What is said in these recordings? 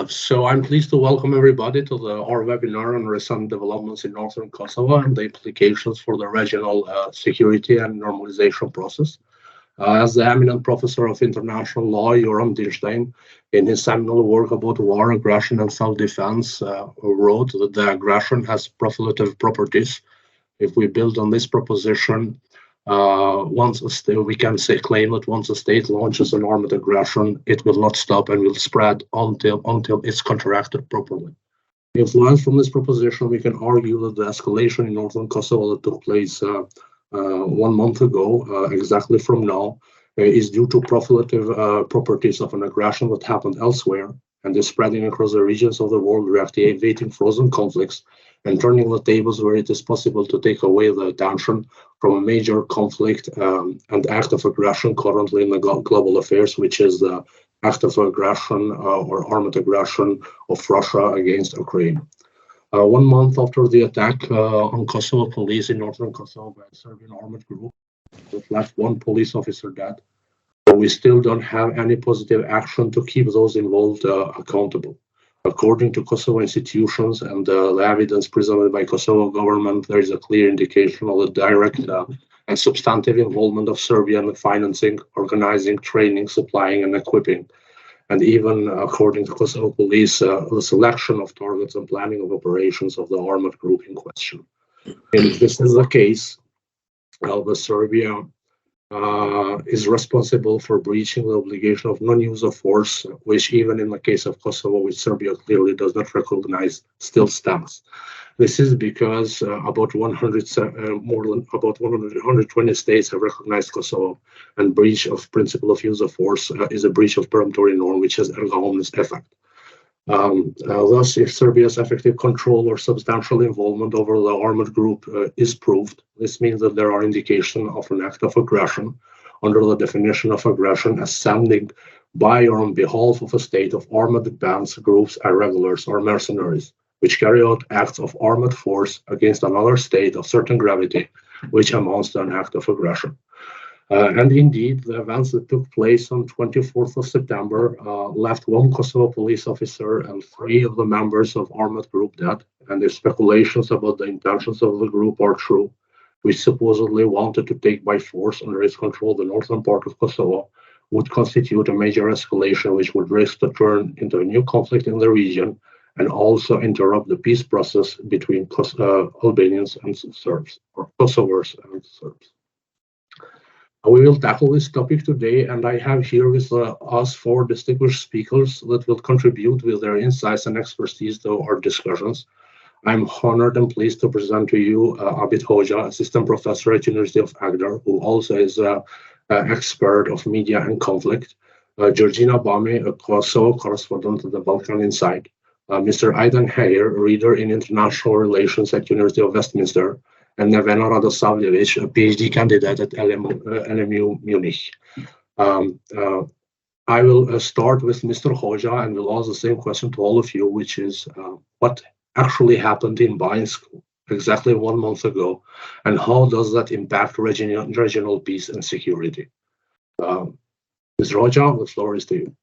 So I'm pleased to welcome everybody to our webinar on recent developments in northern Kosovo and the implications for the regional security and normalization process. As the eminent professor of international law, Joram Dinstein, in his seminal work about war, aggression, and self-defense, wrote that the aggression has profiliative properties. If we build on this proposition, we can claim that once a state launches an armed aggression, it will not stop and will spread until it's counteracted properly. Influenced from this proposition, we can argue that the escalation in northern Kosovo that took place 1 month ago, exactly from now, is due to profiliative properties of an aggression that happened elsewhere and is spreading across the regions of the world, reactivating frozen conflicts and turning the tables where it is possible to take away the attention from a major conflict and act of aggression currently in the global affairs, which is the act of aggression or armed aggression of Russia against Ukraine. 1 month after the attack on Kosovo police in northern Kosovo by a Serbian armed group that left 1 police officer dead, we still don't have any positive action to keep those involved accountable. According to Kosovo institutions and the evidence presented by Kosovo government, there is a clear indication of the direct and substantive involvement of Serbian financing, organizing, training, supplying, and equipping. And even according to Kosovo police, the selection of targets and planning of operations of the armed group in question. And if this is the case, Serbia is responsible for breaching the obligation of non-use of force, which even in the case of Kosovo, which Serbia clearly does not recognize, still stands. This is because about 120 states have recognized Kosovo, and breach of principle of use of force is a breach of peremptory norm, which has erga omnes effect. Thus, if Serbia's effective control or substantial involvement over the armed group is proved, this means that there are indications of an act of aggression under the definition of aggression as standing by or on behalf of a state of armed bands, groups, irregulars, or mercenaries, which carry out acts of armed force against another state of certain gravity, which amounts to an act of aggression. And indeed, the events that took place on 24th of September left 1 Kosovo police officer and 3 of the members of armed group dead, and if speculations about the intentions of the group are true, which supposedly wanted to take by force under its control the northern part of Kosovo, would constitute a major escalation which would risk to turn into a new conflict in the region and also interrupt the peace process between Albanians and Serbs, or Kosovars and Serbs. We will tackle this topic today, and I have here with us 4 distinguished speakers that will contribute with their insights and expertise to our discussions. I'm honored and pleased to present to you Abid Hoxha, assistant professor at University of Agder, who also is an expert of media and conflict, Georgina Bami, a Kosovo correspondent at the Balkan Insight, Mr. Aidan Heyer, reader in international relations at University of Westminster, and Nevena Radosavljevic, a PhD candidate at LMU Munich. I will start with Mr. Hoxha and will ask the same question to all of you, which is what actually happened in Bansk exactly 1 month ago, and how does that impact regional peace and security? Mr. Hoxha, the floor is to you.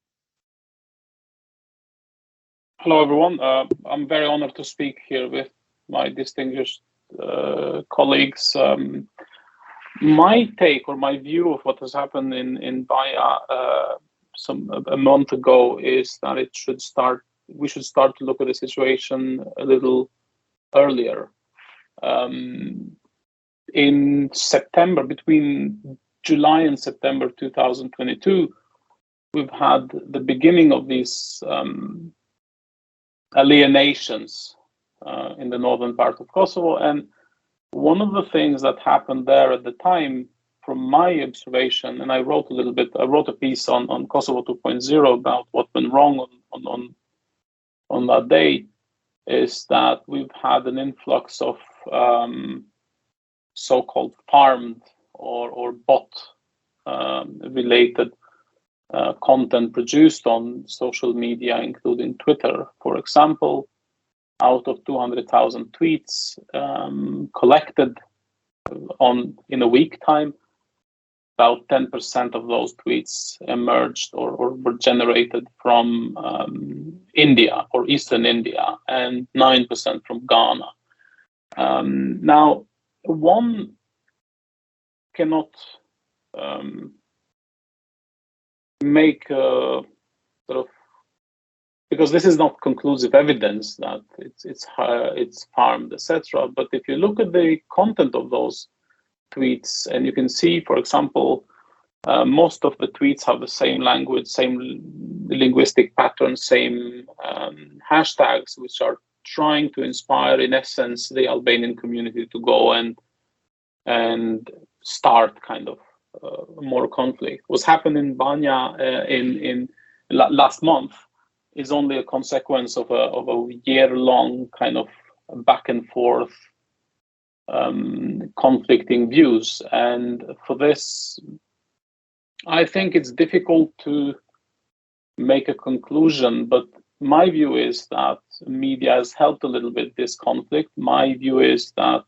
Hello, everyone. I'm very honored to speak here with my distinguished colleagues. My take or my view of what has happened in Baja a month ago is that we should start to look at the situation a little earlier. In September, between July and September 2022, we've had the beginning of these alienations in the northern part of Kosovo. And one of the things that happened there at the time, from my observation, and I wrote a piece on Kosovo 2.0 about what went wrong on that day, is that we've had an influx of so-called farmed or bot related content produced on social media, including Twitter, for example. Out of 200,000 tweets collected in a week time, about 10% of those tweets emerged or were generated from India or Eastern India, and 9% from Ghana. Now, one cannot make a sort of, because this is not conclusive evidence that it's harmed, etc. But if you look at the content of those tweets, and you can see, for example, most of the tweets have the same language, same linguistic patterns, same hashtags, which are trying to inspire, in essence, the Albanian community to go and start kind of more conflict. What's happened in Banja in last month is only a consequence of a year-long kind of back and forth conflicting views. And for this, I think it's difficult to make a conclusion, but my view is that media has helped a little bit this conflict. My view is that,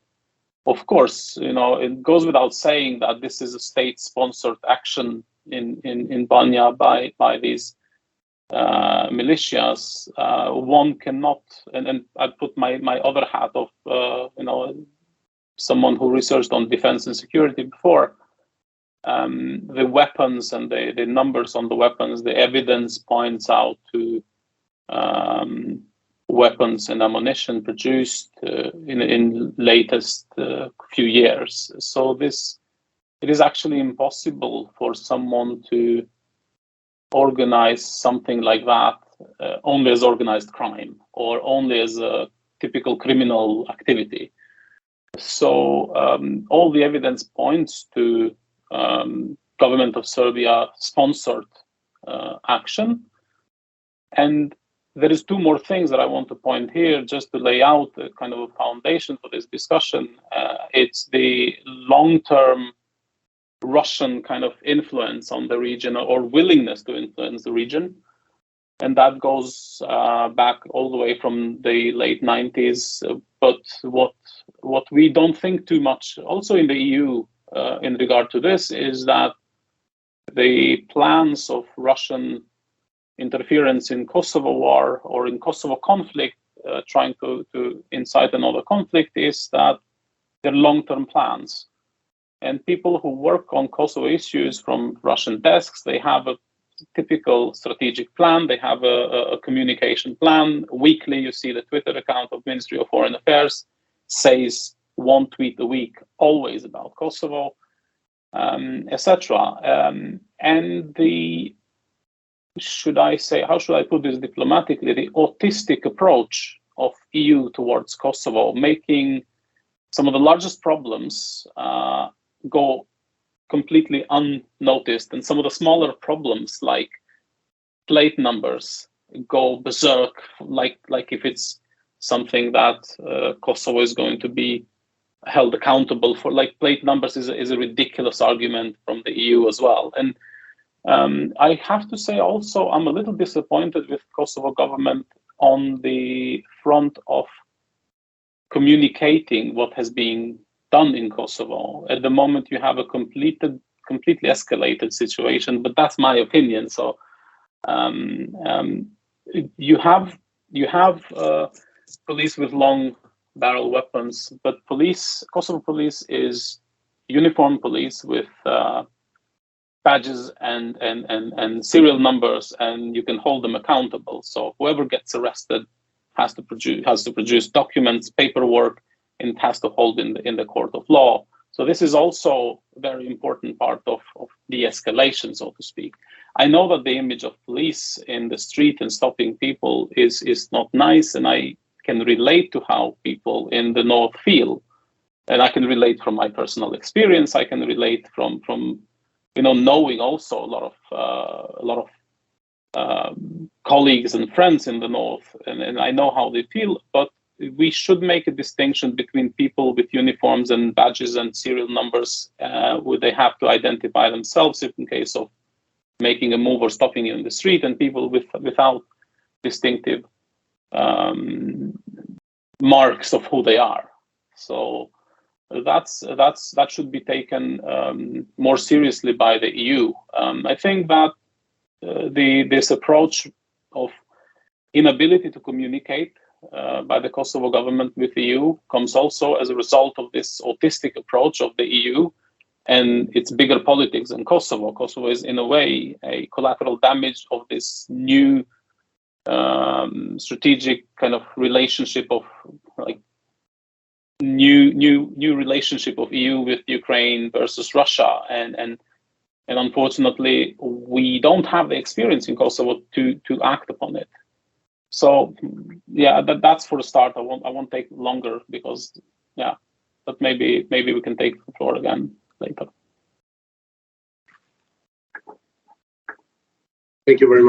of course, it goes without saying that this is a state-sponsored action in Banja by these militias. One cannot, and I put my other hat of someone who researched on defense and security before. The weapons and the numbers on the weapons, the evidence points out to weapons and ammunition produced in latest few years. So it is actually impossible for someone to organize something like that only as organized crime or only as a typical criminal activity. So all the evidence points to government of Serbia sponsored action. And there is two more things that I want to point here just to lay out a kind of a foundation for this discussion. It's the long-term Russian kind of influence on the region, or willingness to influence the region. And that goes back all the way from the late 90s. But what we don't think too much, also in the EU, in regard to this, is that the plans of Russian interference in Kosovo war or in Kosovo conflict, trying to incite another conflict, is that they're long-term plans. And people who work on Kosovo issues from Russian desks, they have a typical strategic plan. They have a communication plan. Weekly, you see the Twitter account of Ministry of Foreign Affairs says one tweet a week, always about Kosovo, etc. And how should I put this diplomatically, the autistic approach of EU towards Kosovo, making some of the largest problems go completely unnoticed, and some of the smaller problems like plate numbers go berserk, like if it's something that Kosovo is going to be held accountable for. Like plate numbers is a ridiculous argument from the EU as well. And I have to say also, I'm a little disappointed with Kosovo government on the front of communicating what has been done in Kosovo. At the moment, you have a completely escalated situation, but that's my opinion. So you have police with long barrel weapons, but Kosovo police is uniformed police with badges and serial numbers, and you can hold them accountable. So whoever gets arrested has to produce documents, paperwork, and has to hold in the court of law. So this is also a very important part of de-escalation, so to speak. I know that the image of police in the street and stopping people is not nice, and I can relate to how people in the north feel, and I can relate from my personal experience. I can relate from knowing also a lot of colleagues and friends in the north, and I know how they feel. But we should make a distinction between people with uniforms and badges and serial numbers, where they have to identify themselves in case of making a move or stopping you in the street, and people without distinctive marks of who they are. So that should be taken more seriously by the EU. I think that this approach of inability to communicate by the Kosovo government with the EU comes also as a result of this autistic approach of the EU and its bigger politics in Kosovo. Kosovo is in a way a collateral damage of this new strategic kind of relationship of like new relationship of EU with Ukraine versus Russia, and unfortunately we don't have the experience in Kosovo to act upon it. So yeah, that's for the start. I won't take longer because yeah, but maybe we can take the floor again later. Thank you very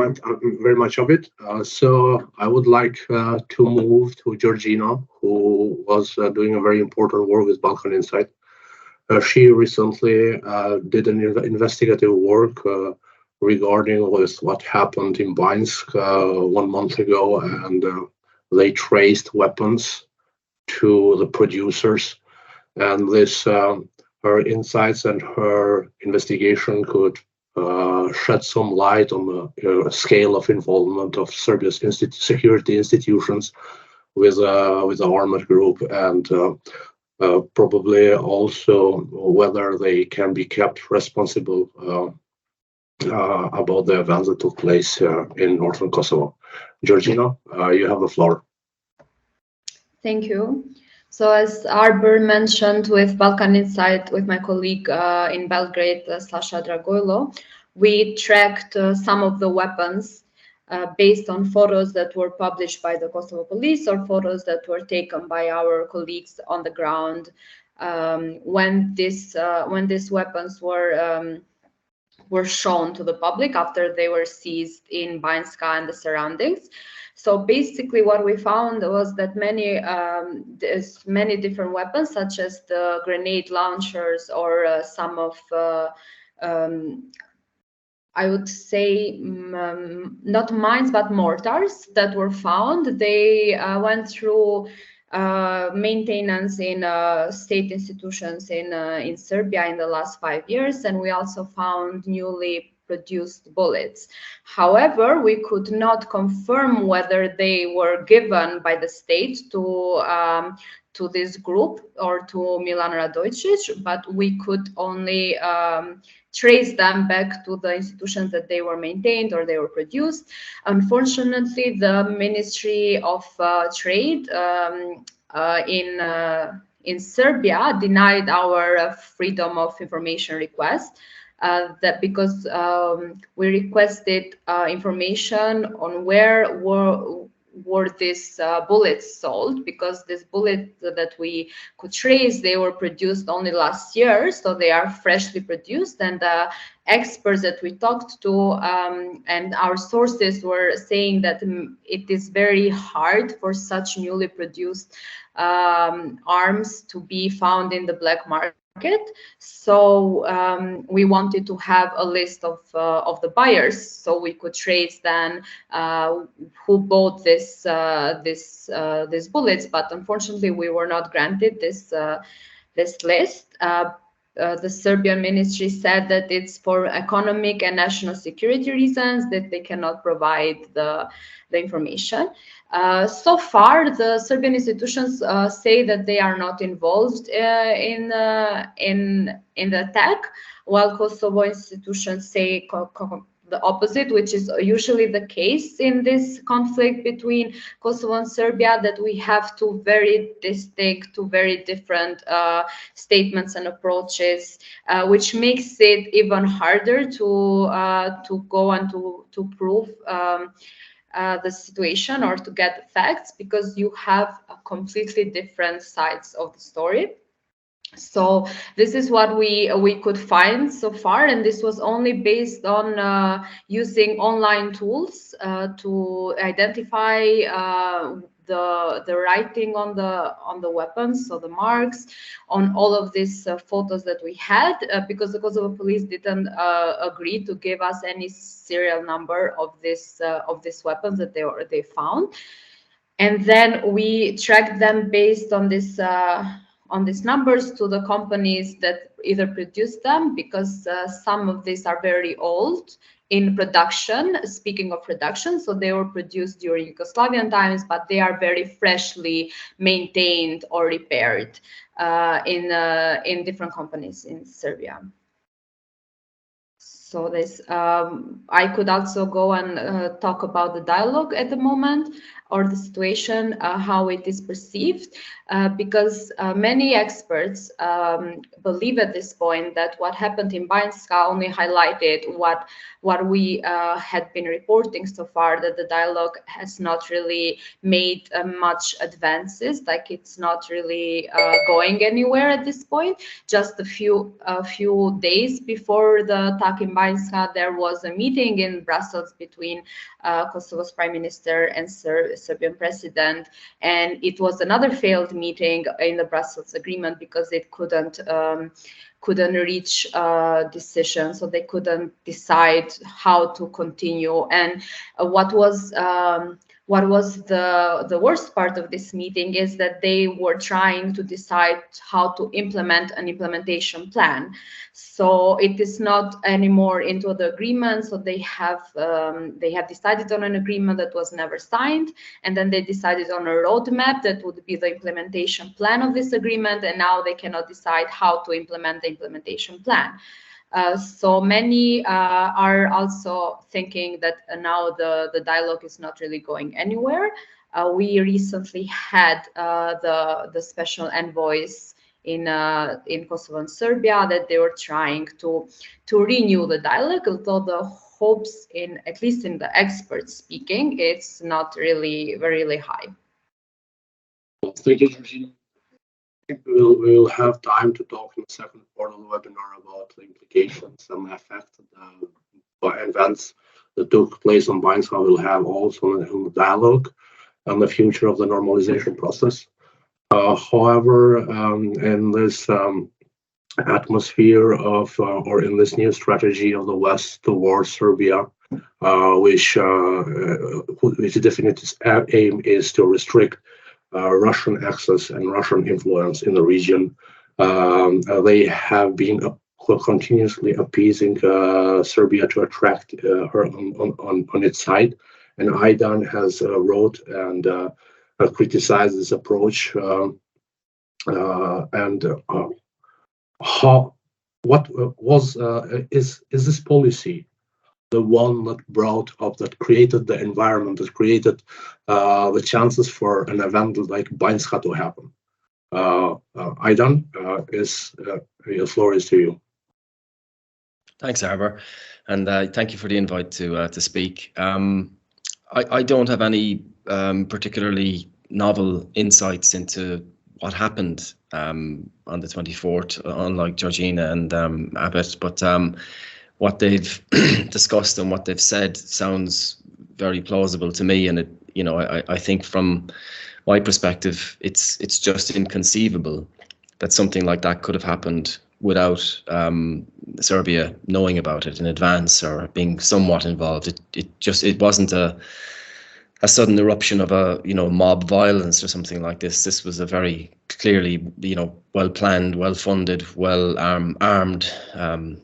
much, Abid. So I would like to move to Georgina, who was doing a very important work with Balkan Insight. She recently did an investigative work regarding what happened in Binsk 1 month ago, and they traced weapons to the producers. And this, her insights and her investigation could shed some light on the scale of involvement of Serbia's security institutions with the armored group, and probably also whether they can be kept responsible about the events that took place in northern Kosovo. Georgina, you have the floor. Thank you. So as Arbor mentioned with Balkan Insight, with my colleague in Belgrade, Sasha Dragojlo, we tracked some of the weapons based on photos that were published by the Kosovo police or photos that were taken by our colleagues on the ground when these weapons were shown to the public after they were seized in Banjska and the surroundings. So basically what we found was that there's many different weapons, such as the grenade launchers or some of, I would say, not mines, but mortars that were found. They went through maintenance in state institutions in Serbia in the last 5 years, and we also found newly produced bullets. However, we could not confirm whether they were given by the state to this group or to Milan Radojcic, but we could only trace them back to the institutions that they were maintained or they were produced. Unfortunately, the Ministry of Trade in Serbia denied our freedom of information request. That because we requested information on where were these bullets sold, because these bullets that we could trace, they were produced only last year, so they are freshly produced. And the experts that we talked to and our sources were saying that it is very hard for such newly produced arms to be found in the black market. So we wanted to have a list of the buyers, so we could trace then who bought these bullets. But unfortunately, we were not granted this list. The Serbian ministry said that it's for economic and national security reasons that they cannot provide the information. So far, the Serbian institutions say that they are not involved in the attack, while Kosovo institutions say the opposite, which is usually the case in this conflict between Kosovo and Serbia, that we have two very distinct, two very different statements and approaches, which makes it even harder to go and to prove the situation or to get the facts, because you have a completely different sides of the story. So this is what we could find so far, and this was only based on using online tools to identify the writing on the weapons, so the marks on all of these photos that we had, because the Kosovo police didn't agree to give us any serial number of these weapons that they found. And then we tracked them based on this these numbers to the companies that either produce them, because some of these are very old in production. Speaking of production, so they were produced during Yugoslavian times, but they are very freshly maintained or repaired in different companies in Serbia. So this, I could also go and talk about the dialogue at the moment, or the situation, how it is perceived, because many experts believe at this point that what happened in Banjska only highlighted what we had been reporting so far, that the dialogue has not really made much advances, like it's not really going anywhere at this point. Just a few days before the attack in Banjska, there was a meeting in Brussels between Kosovo's prime minister and Serbian president, and it was another failed meeting in the Brussels agreement because it couldn't reach a decision, so they couldn't decide how to continue. And what was the worst part of this meeting is that they were trying to decide how to implement an implementation plan. So it is not anymore into the agreement. So they have decided on an agreement that was never signed, and then they decided on a roadmap that would be the implementation plan of this agreement, and now they cannot decide how to implement the implementation plan. So many are also thinking that now the dialogue is not really going anywhere. We recently had the special envoys in Kosovo and Serbia that they were trying to renew the dialogue, although the hopes, at least in the experts speaking, it's not really very high. Thank you, Georgina. I think we'll have time to talk in the second part of the webinar about the implications and the effect by events that took place on Banjska will have also in the dialogue and the future of the normalization process. However, in this atmosphere of, or in this new strategy of the West towards Serbia, which definite aim is to restrict Russian access and Russian influence in the region. They have been continuously appeasing Serbia to attract her on its side, and Aidan has wrote and criticized this approach. Is this policy the one that created the environment, that created the chances for an event like Banjska to happen? Aidan, the floor is to you. Thanks, Arbor, and thank you for the invite to speak. I don't have any particularly novel insights into what happened on the 24th, unlike Georgina and Abbott, but what they've discussed and what they've said sounds very plausible to me, and I think from my perspective, it's just inconceivable that something like that could have happened without Serbia knowing about it in advance or being somewhat involved. It wasn't a sudden eruption of a mob violence or something like this. This was a very clearly well planned, well funded, well armed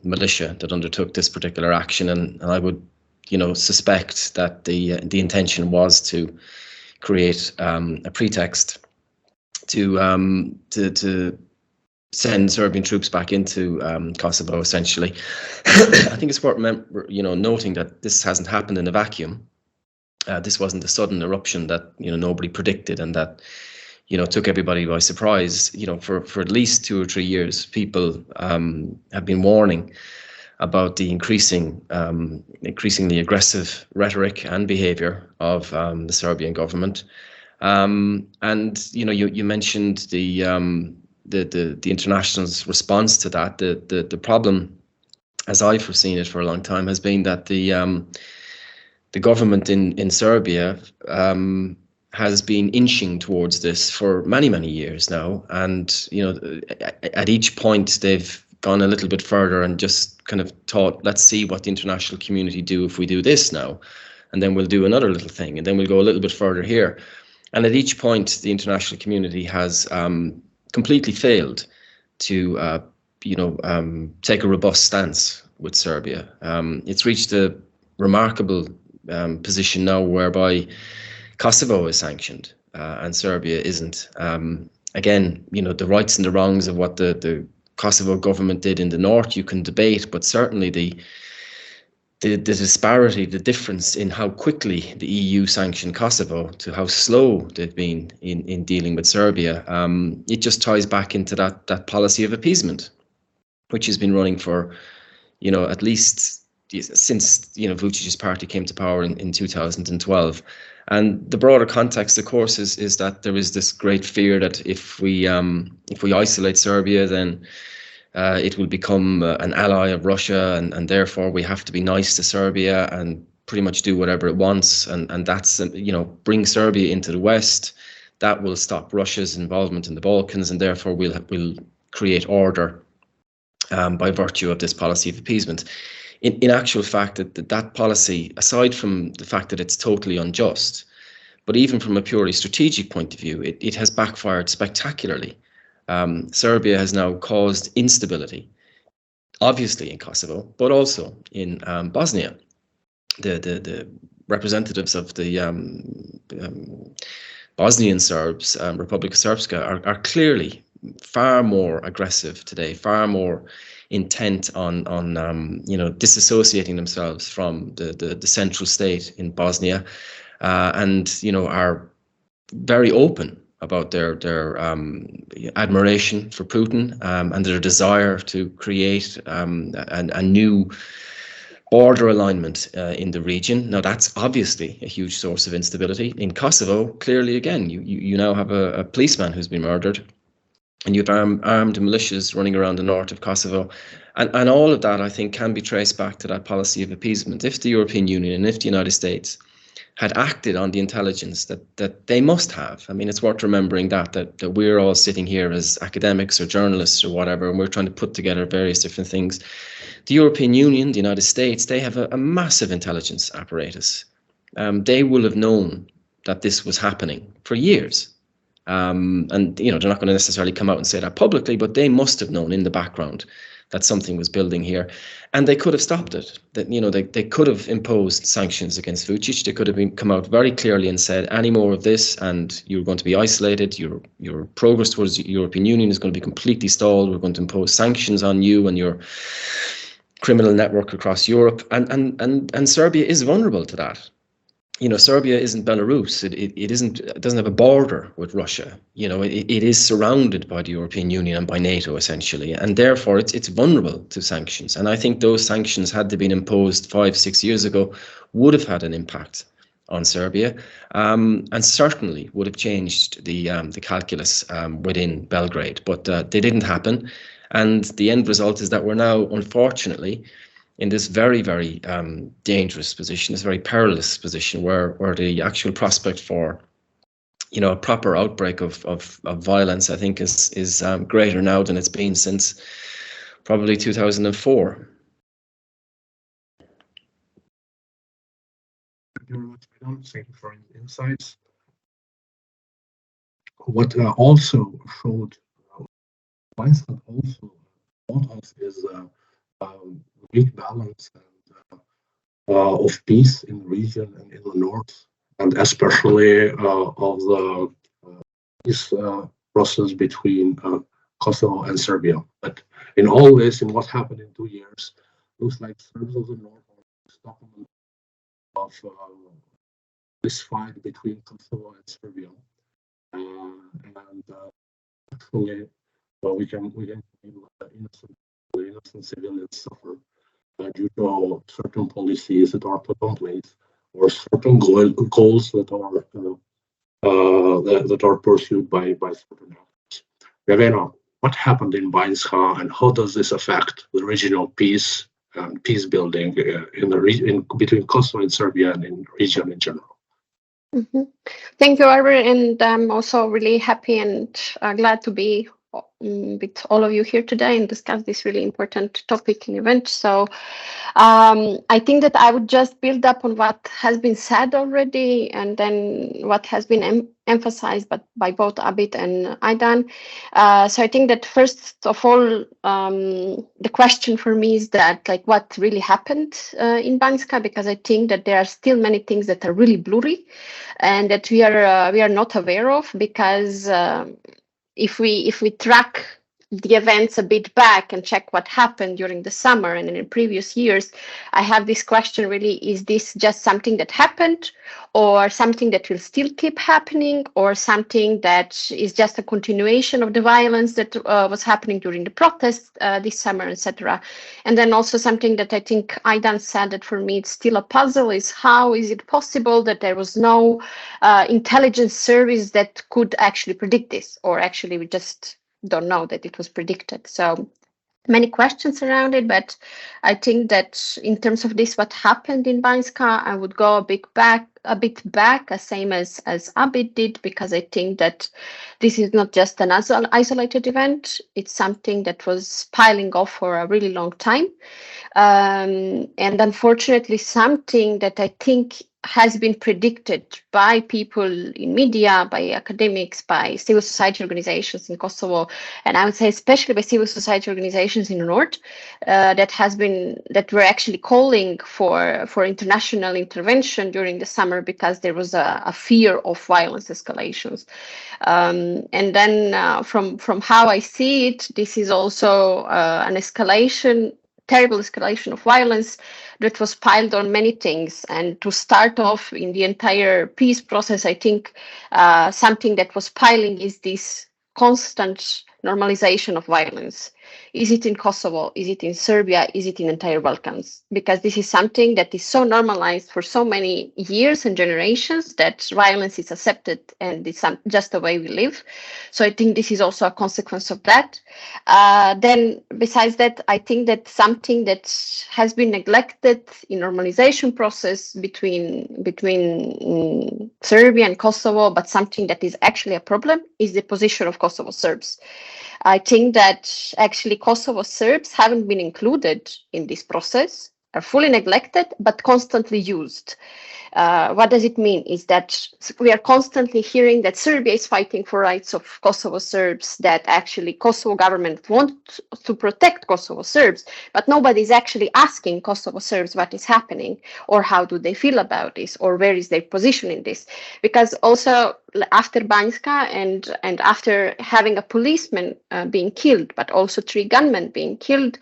militia that undertook this particular action, and I would suspect that the intention was to create a pretext to send Serbian troops back into Kosovo, essentially. I think it's worth noting that this hasn't happened in a vacuum. This wasn't a sudden eruption that nobody predicted and that took everybody by surprise. For at least 2 or 3 years, people have been warning about the increasingly aggressive rhetoric and behavior of the Serbian government. And you mentioned the international's response to that. The problem, as I've foreseen it for a long time, has been that the government in Serbia has been inching towards this for many years now, and at each point they've gone a little bit further and just kind of thought, let's see what the international community do if we do this now, and then we'll do another little thing, and then we'll go a little bit further here. And at each point, the international community has completely failed to take a robust stance with Serbia. It's reached a remarkable position now whereby Kosovo is sanctioned and Serbia isn't. Again, the rights and the wrongs of what the Kosovo government did in the north you can debate, but certainly the disparity, the difference in how quickly the EU sanctioned Kosovo to how slow they've been in dealing with Serbia, it just ties back into that policy of appeasement, which has been running for, at least since, Vucic's party came to power in 2012. And the broader context, of course, is that there is this great fear that if we isolate Serbia, then it will become an ally of Russia, and therefore we have to be nice to Serbia and pretty much do whatever it wants, and that's bring Serbia into the West. That will stop Russia's involvement in the Balkans, and therefore we'll create order by virtue of this policy of appeasement. In actual fact, that policy, aside from the fact that it's totally unjust, but even from a purely strategic point of view, it has backfired spectacularly. Serbia has now caused instability, obviously in Kosovo, but also in Bosnia. The representatives of the Bosnian Serbs, Republika Srpska, are clearly far more aggressive today, far more intent on disassociating themselves from the central state in Bosnia, and are very open about their admiration for Putin and their desire to create a new border alignment in the region. Now, that's obviously a huge source of instability. In Kosovo, clearly, again, you now have a policeman who's been murdered, and you have armed militias running around the north of Kosovo. And all of that, I think, can be traced back to that policy of appeasement. If the European Union and if the United States had acted on the intelligence that they must have, I mean, it's worth remembering that we're all sitting here as academics or journalists or whatever, and we're trying to put together various different things. The European Union, the United States, they have a massive intelligence apparatus. They will have known that this was happening for years. And they're not going to necessarily come out and say that publicly, but they must have known in the background that something was building here, and they could have stopped it. That they could have imposed sanctions against Vucic. They could have come out very clearly and said, any more of this, and you're going to be isolated. Your progress towards the European Union is going to be completely stalled. We're going to impose sanctions on you and your criminal network across Europe. And Serbia is vulnerable to that. Serbia isn't Belarus. It doesn't have a border with Russia. It is surrounded by the European Union and by NATO essentially, and therefore it's vulnerable to sanctions. And I think those sanctions, had they been imposed 5-6 years ago, would have had an impact on Serbia, and certainly would have changed the calculus within Belgrade. But they didn't happen, and the end result is that we're now, unfortunately, in this very, very dangerous position, this very perilous position, where the actual prospect for, a proper outbreak of violence, I think, is greater now than it's been since probably 2004. Thank you very much, Adam. Thank you for the insights. What also showed, Weinstein also taught us is weak balance and of peace in the region and in the north, and especially of the peace process between Kosovo and Serbia. But in all this, in what happened in 2 years, looks like Serbs of the north are stopping of this fight between Kosovo and Serbia, and actually, we can innocent civilians suffer due to certain policies that are put in place, or certain goals that are pursued by certain actors. Ravena, what happened in Banjska, and how does this affect the regional peace and peace building in the region between Kosovo and Serbia, and in the region in general? Mm-hmm. Thank you, Albert, and I'm also really happy and glad to be with all of you here today and discuss this really important topic and event. So I think that I would just build up on what has been said already, and then what has been emphasized by both Abid and Aidan. So I think that first of all, the question for me is that, like, what really happened in Banjska, because I think that there are still many things that are really blurry and that we are not aware of, because if we track the events a bit back and check what happened during the summer and in previous years, I have this question really: is this just something that happened, or something that will still keep happening, or something that is just a continuation of the violence that was happening during the protests this summer, etc. And then also something that I think Aidan said that for me it's still a puzzle is: how is it possible that there was no intelligence service that could actually predict this, or actually we just don't know that it was predicted? So many questions around it, but I think that in terms of this, what happened in Banjska, I would go a bit back, same as Abid did, because I think that this is not just an isolated event. It's something that was piling off for a really long time, and unfortunately something that I think has been predicted by people in media, by academics, by civil society organizations in Kosovo, and I would say especially by civil society organizations in the north, that were actually calling for international intervention during the summer, because there was a fear of violence escalations. And then from how I see it, this is also an terrible escalation of violence that was piled on many things. And to start off in the entire peace process, I think something that was piling is this constant normalization of violence. Is it in Kosovo? Is it in Serbia? Is it in entire Balkans? Because this is something that is so normalized for so many years and generations that violence is accepted and it's just the way we live. So I think this is also a consequence of that. Then besides that, I think that something that has been neglected in normalization process between Serbia and Kosovo, but something that is actually a problem, is the position of Kosovo Serbs. I think that actually Kosovo Serbs haven't been included in this process, are fully neglected, but constantly used. What does it mean? Is that we are constantly hearing that Serbia is fighting for rights of Kosovo Serbs, that actually Kosovo government wants to protect Kosovo Serbs, but nobody is actually asking Kosovo Serbs what is happening, or how do they feel about this, or where is their position in this. Because also after Banjska and after having a policeman being killed, but also 3 gunmen being killed,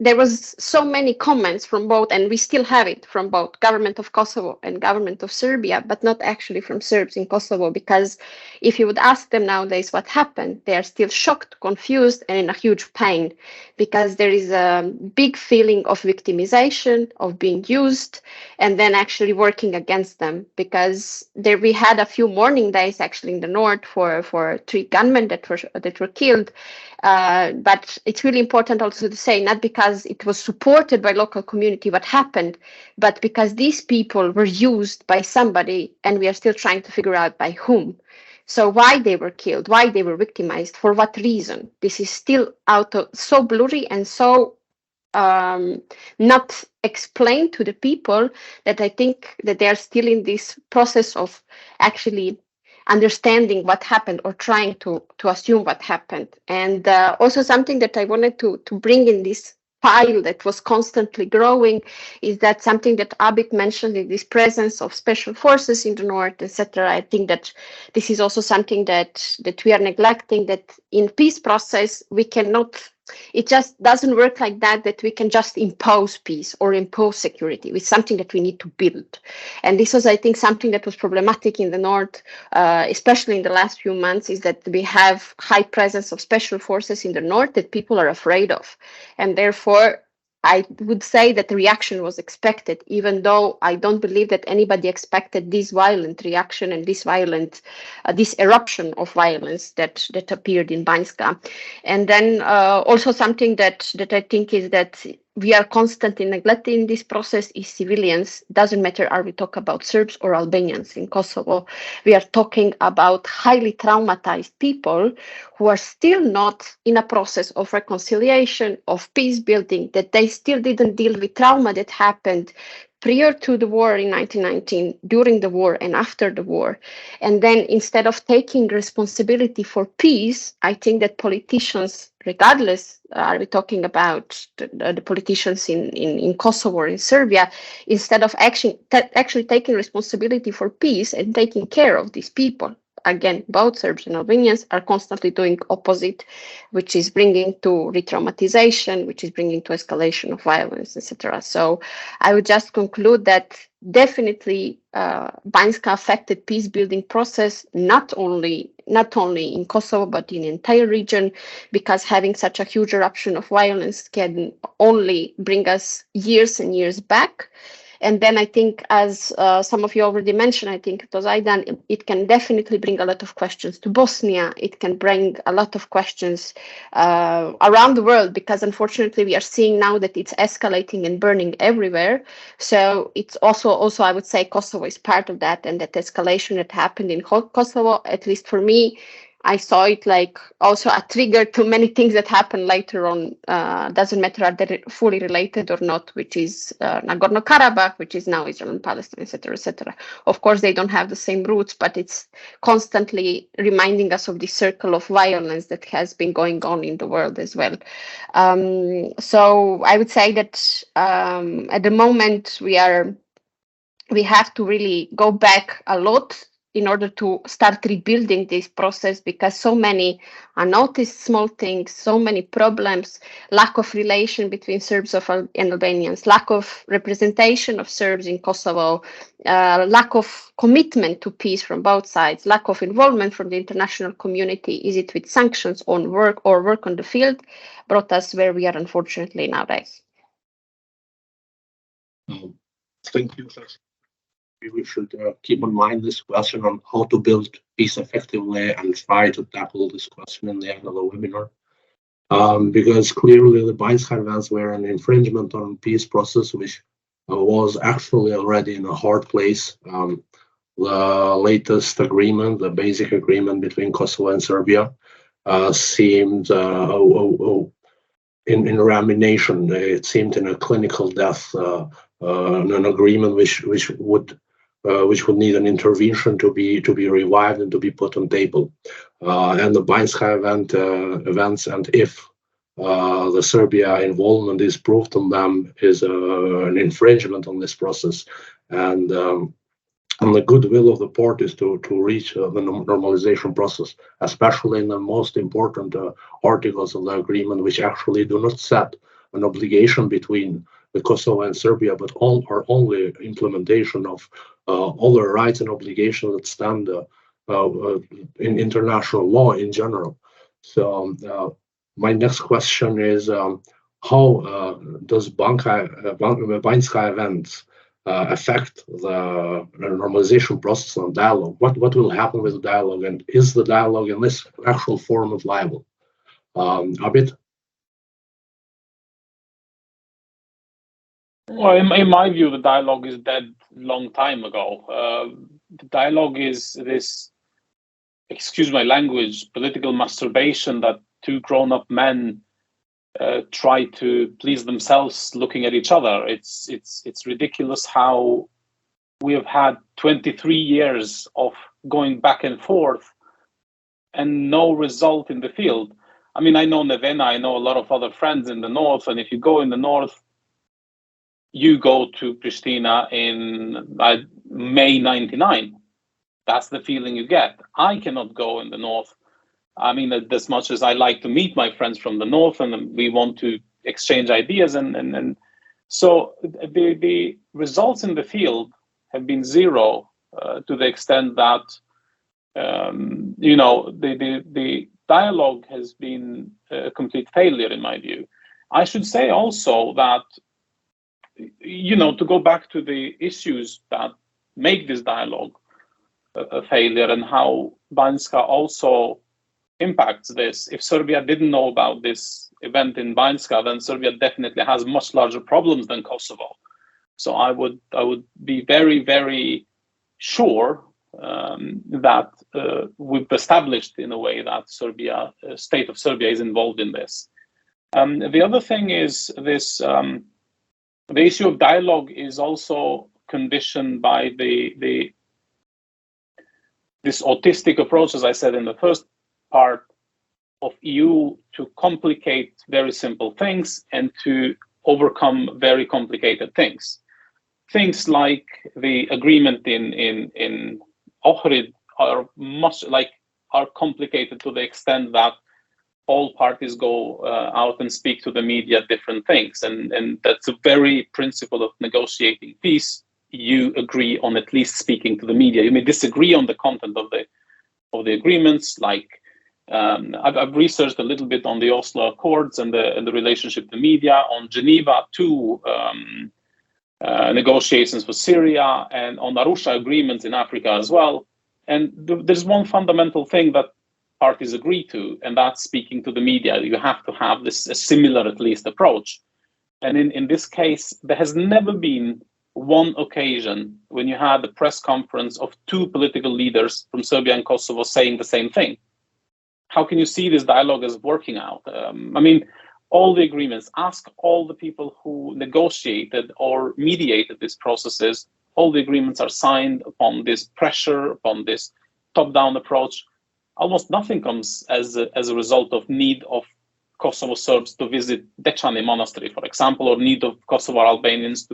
there was so many comments from both, and we still have it from both government of Kosovo and government of Serbia, but not actually from Serbs in Kosovo, because if you would ask them nowadays what happened, they are still shocked, confused, and in a huge pain, because there is a big feeling of victimization, of being used, and then actually working against them. Because we had a few mourning days actually in the north for 3 gunmen that were killed. But it's really important also to say, not because it was supported by local community what happened, but because these people were used by somebody, and we are still trying to figure out by whom. So why they were killed, why they were victimized, for what reason, this is still so blurry and so not explained to the people, that I think that they are still in this process of actually understanding what happened, or trying to assume what happened. And also something that I wanted to bring in this pile that was constantly growing is that something that Abid mentioned, in this presence of special forces in the north, etc. I think that this is also something that we are neglecting, that in peace process we cannot, it just doesn't work like that we can just impose peace or impose security. It's something that we need to build. And this was, I think, something that was problematic in the north, especially in the last few months, is that we have high presence of special forces in the north that people are afraid of. And therefore, I would say that the reaction was expected, even though I don't believe that anybody expected this violent reaction and this eruption of violence that appeared in Banjska. And then also something that I think is that we are constantly neglecting this process is civilians. Doesn't matter are we talking about Serbs or Albanians in Kosovo. We are talking about highly traumatized people who are still not in a process of reconciliation, of peace building, that they still didn't deal with trauma that happened prior to the war in 1919, during the war and after the war. And then instead of taking responsibility for peace, I think that politicians, regardless, are we talking about the politicians in Kosovo or in Serbia, instead of actually taking responsibility for peace and taking care of these people, again, both Serbs and Albanians are constantly doing opposite, which is bringing to re-traumatization, which is bringing to escalation of violence, etc. So I would just conclude that definitely Banjska affected peace building process, not only in Kosovo, but in the entire region, because having such a huge eruption of violence can only bring us years and years back. And then I think, as some of you already mentioned, I think it was Aidan, it can definitely bring a lot of questions to Bosnia. It can bring a lot of questions around the world, because unfortunately we are seeing now that it's escalating and burning everywhere. So it's also I would say Kosovo is part of that, and that escalation that happened in Kosovo, at least for me, I saw it like also a trigger to many things that happen later on. Doesn't matter are they fully related or not, which is Nagorno-Karabakh, which is now Israel and Palestine, etc., etc. Of course, they don't have the same roots, but it's constantly reminding us of the circle of violence that has been going on in the world as well. So I would say that at the moment we have to really go back a lot in order to start rebuilding this process, because so many unnoticed small things, so many problems, lack of relation between Serbs and Albanians, lack of representation of Serbs in Kosovo, lack of commitment to peace from both sides, lack of involvement from the international community, is it with sanctions on work or work on the field, brought us where we are unfortunately nowadays. Thank you. We should keep in mind this question on how to build peace effectively and try to tackle this question in the end of the webinar. Because clearly the Banjska events were an infringement on peace process, which was actually already in a hard place. The latest agreement, the basic agreement between Kosovo and Serbia, seemed in rumination. It seemed in a clinical death, an agreement which would need an intervention to be revived and to be put on table. And the Banjska events, and if the Serbia involvement is proved on them, is an infringement on this process, and on the goodwill of the parties to reach the normalization process, especially in the most important articles of the agreement, which actually do not set an obligation between the Kosovo and Serbia, but are only implementation of all the rights and obligations that stand in international law in general. So my next question is, how does Banjska events affect the normalization process and dialogue? What will happen with the dialogue, and is the dialogue in this actual format viable? Abid? Well, in my view, the dialogue is dead long time ago. The dialogue is this, excuse my language, political masturbation that two grown-up men try to please themselves looking at each other. It's ridiculous how we have had 23 years of going back and forth and no result in the field. I mean, I know Nevena, I know a lot of other friends in the north, and if you go in the north, you go to Pristina in May 99. That's the feeling you get. I cannot go in the north. I mean, as much as I like to meet my friends from the north and we want to exchange ideas, and so the results in the field have been zero to the extent that the dialogue has been a complete failure in my view. I should say also that, to go back to the issues that make this dialogue a failure and how Banjska also impacts this. If Serbia didn't know about this event in Banjska, then Serbia definitely has much larger problems than Kosovo. So I would be very, very sure that we've established in a way that Serbia, state of Serbia, is involved in this. The other thing is this: the issue of dialogue is also conditioned by this autistic approach, as I said in the first part, of EU to complicate very simple things and to overcome very complicated things. Things like the agreement in Ohrid are complicated to the extent that all parties go out and speak to the media different things, and that's a very principle of negotiating peace. You agree on at least speaking to the media. You may disagree on the content of the agreements. Like I've researched a little bit on the Oslo Accords and the relationship to media, on Geneva II negotiations for Syria, and on Arusha agreements in Africa as well. And there's one fundamental thing that parties agree to, and that's speaking to the media. You have to have a similar, at least, approach. And in this case, there has never been one occasion when you had a press conference of two political leaders from Serbia and Kosovo saying the same thing. How can you see this dialogue as working out? I mean, all the agreements, ask all the people who negotiated or mediated these processes, all the agreements are signed upon this pressure, upon this top-down approach. Almost nothing comes as a result of need of Kosovo Serbs to visit Dečani Monastery, for example, or need of Kosovo Albanians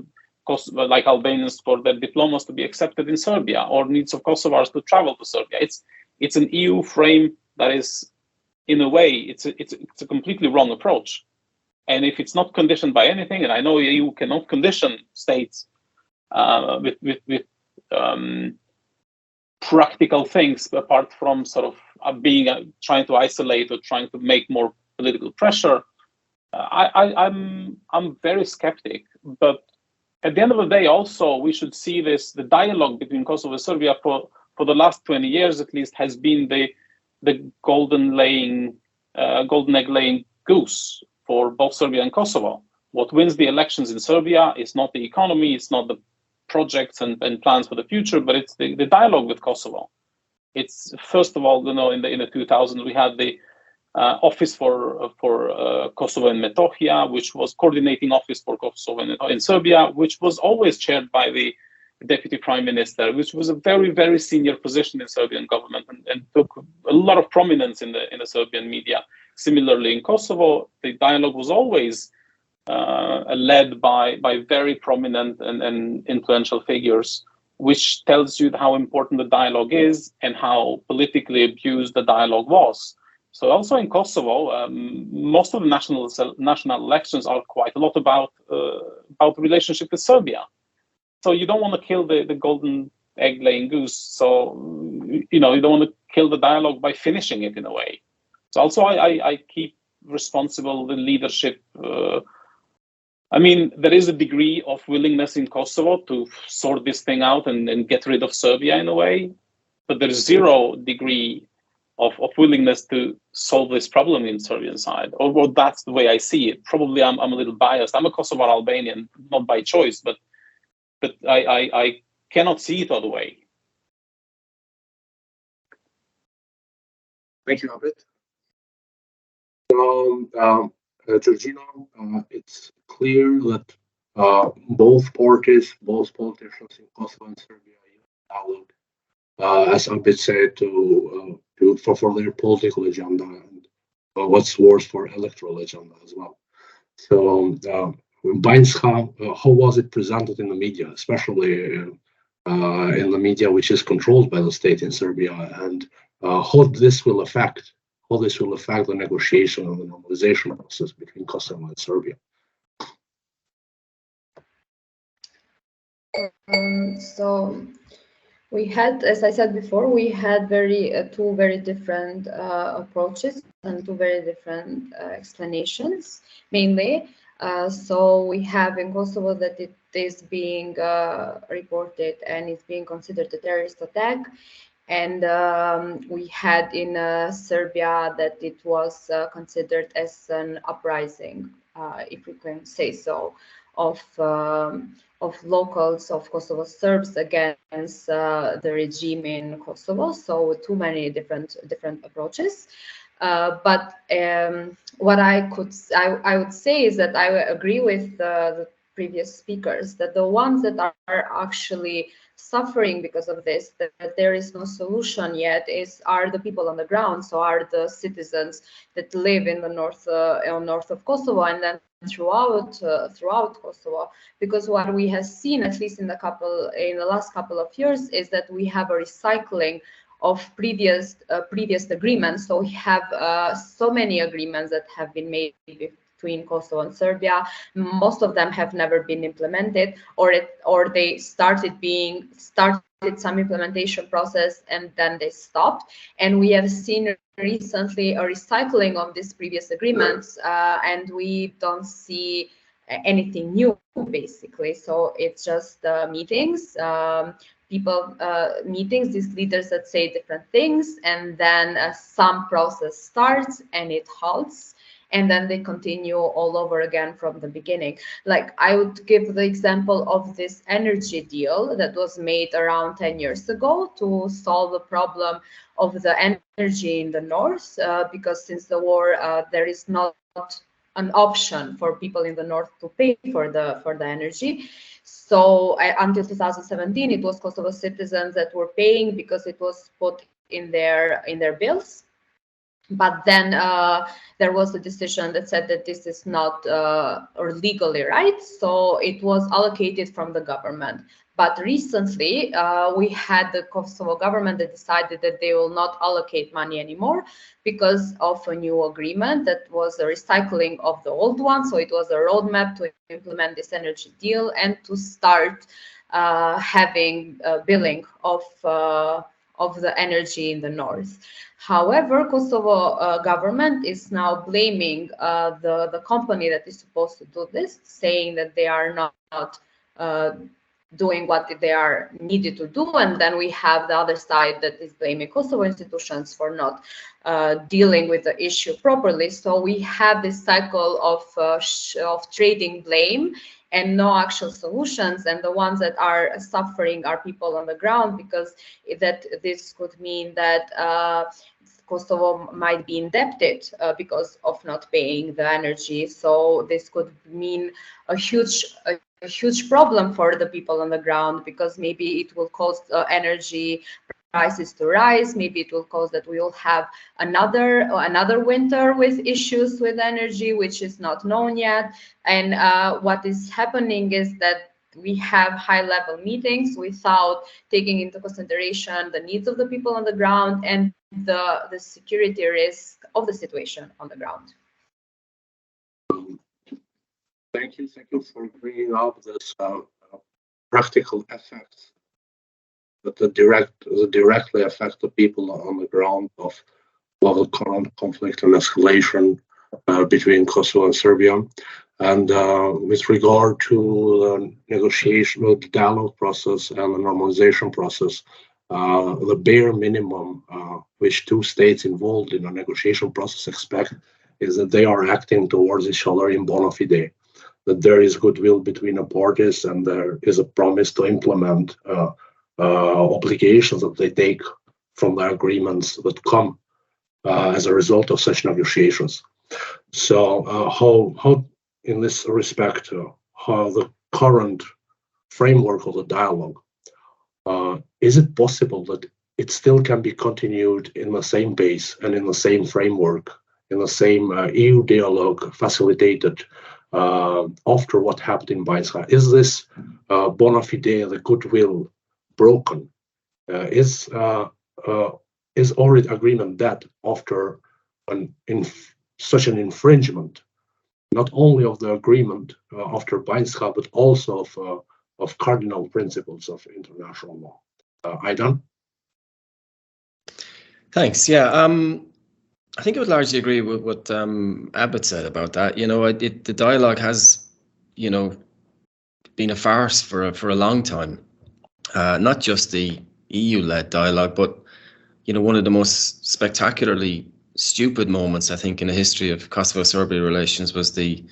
for their diplomas to be accepted in Serbia, or needs of Kosovars to travel to Serbia. It's an EU frame that is, in a way, it's a completely wrong approach. And if it's not conditioned by anything, and I know EU cannot condition states with practical things apart from sort of trying to isolate or trying to make more political pressure, I'm very skeptic. But at the end of the day, also, we should see the dialogue between Kosovo and Serbia for the last 20 years at least has been the golden egg laying goose for both Serbia and Kosovo. What wins the elections in Serbia is not the economy, it's not the projects and plans for the future, but it's the dialogue with Kosovo. It's, first of all, in the 2000s, we had the office for Kosovo and Metohija, which was coordinating office for Kosovo in Serbia, which was always chaired by the deputy prime minister, which was a very, very senior position in Serbian government and took a lot of prominence in the Serbian media. Similarly, in Kosovo, the dialogue was always led by very prominent and influential figures, which tells you how important the dialogue is and how politically abused the dialogue was. So also in Kosovo, most of the national elections are quite a lot about the relationship with Serbia. So you don't want to kill the golden egg-laying goose. So, you don't want to kill the dialogue by finishing it in a way. So also I keep responsible the leadership. I mean, there is a degree of willingness in Kosovo to sort this thing out and get rid of Serbia in a way, but there's zero degree of willingness to solve this problem in Serbian side, or that's the way I see it. Probably I'm a little biased. I'm a Kosovar Albanian, not by choice, but I cannot see it other way. Thank you, Abid. Georgina, it's clear that both parties, both politicians in Kosovo and Serbia use dialogue, as Abid said, for their political agenda, and what's worse, for electoral agenda as well. So, Banjska, how was it presented in the media, especially in the media which is controlled by the state in Serbia, and how this will affect the negotiation and the normalization process between Kosovo and Serbia? So we had, as I said before, we had two very different approaches and two very different explanations, mainly. So we have in Kosovo that it is being reported and it's being considered a terrorist attack. And we had in Serbia that it was considered as an uprising, if we can say so, of locals, of Kosovo Serbs against the regime in Kosovo. So too many different approaches. But what I would say is that I agree with the previous speakers that the ones that are actually suffering because of this, that there is no solution yet, are the people on the ground. So are the citizens that live in the north of Kosovo, and then throughout Kosovo. Because what we have seen, at least in the last couple of years, is that we have a recycling of previous agreements. So we have so many agreements that have been made between Kosovo and Serbia. Most of them have never been implemented, or they started some implementation process and then they stopped. And we have seen recently a recycling of these previous agreements, and we don't see anything new, basically. So it's just meetings. Meetings, these leaders that say different things, and then some process starts and it halts, and then they continue all over again from the beginning. Like, I would give the example of this energy deal that was made around 10 years ago to solve the problem of the energy in the north, because since the war, there is not an option for people in the north to pay for the energy. So until 2017, it was Kosovo citizens that were paying because it was put in their bills. But then there was a decision that said that this is not or legally right, so it was allocated from the government. But recently, we had the Kosovo government that decided that they will not allocate money anymore because of a new agreement that was a recycling of the old one. So it was a roadmap to implement this energy deal and to start having billing of the energy in the north. However, Kosovo government is now blaming the company that is supposed to do this, saying that they are not doing what they are needed to do. And then we have the other side that is blaming Kosovo institutions for not dealing with the issue properly. So we have this cycle of trading blame and no actual solutions, and the ones that are suffering are people on the ground, because this could mean that Kosovo might be indebted because of not paying the energy. So this could mean a huge problem for the people on the ground, because maybe it will cause energy prices to rise. Maybe it will cause that we will have another winter with issues with energy, which is not known yet. And what is happening is that we have high-level meetings without taking into consideration the needs of the people on the ground and the security risk of the situation on the ground. Thank you for bringing up this practical effects that directly affect the people on the ground of the current conflict and escalation between Kosovo and Serbia. And with regard to the negotiation, the dialogue process and the normalization process, the bare minimum which two states involved in a negotiation process expect is that they are acting towards each other in bona fide, that there is goodwill between the parties and there is a promise to implement obligations that they take from the agreements that come as a result of such negotiations. So how in this respect, how the current framework of the dialogue, is it possible that it still can be continued in the same pace and in the same framework, in the same EU dialogue facilitated after what happened in Bajska? Is this bona fide, the goodwill, broken? Is already agreement that after such an infringement, not only of the agreement after Bajska, but also of cardinal principles of international law? Aidan? Thanks. Yeah, I think I would largely agree with what Abbott said about that. The dialogue has, been a farce for a long time. Not just the EU-led dialogue, but one of the most spectacularly stupid moments, I think, in the history of Kosovo-Serbia relations was the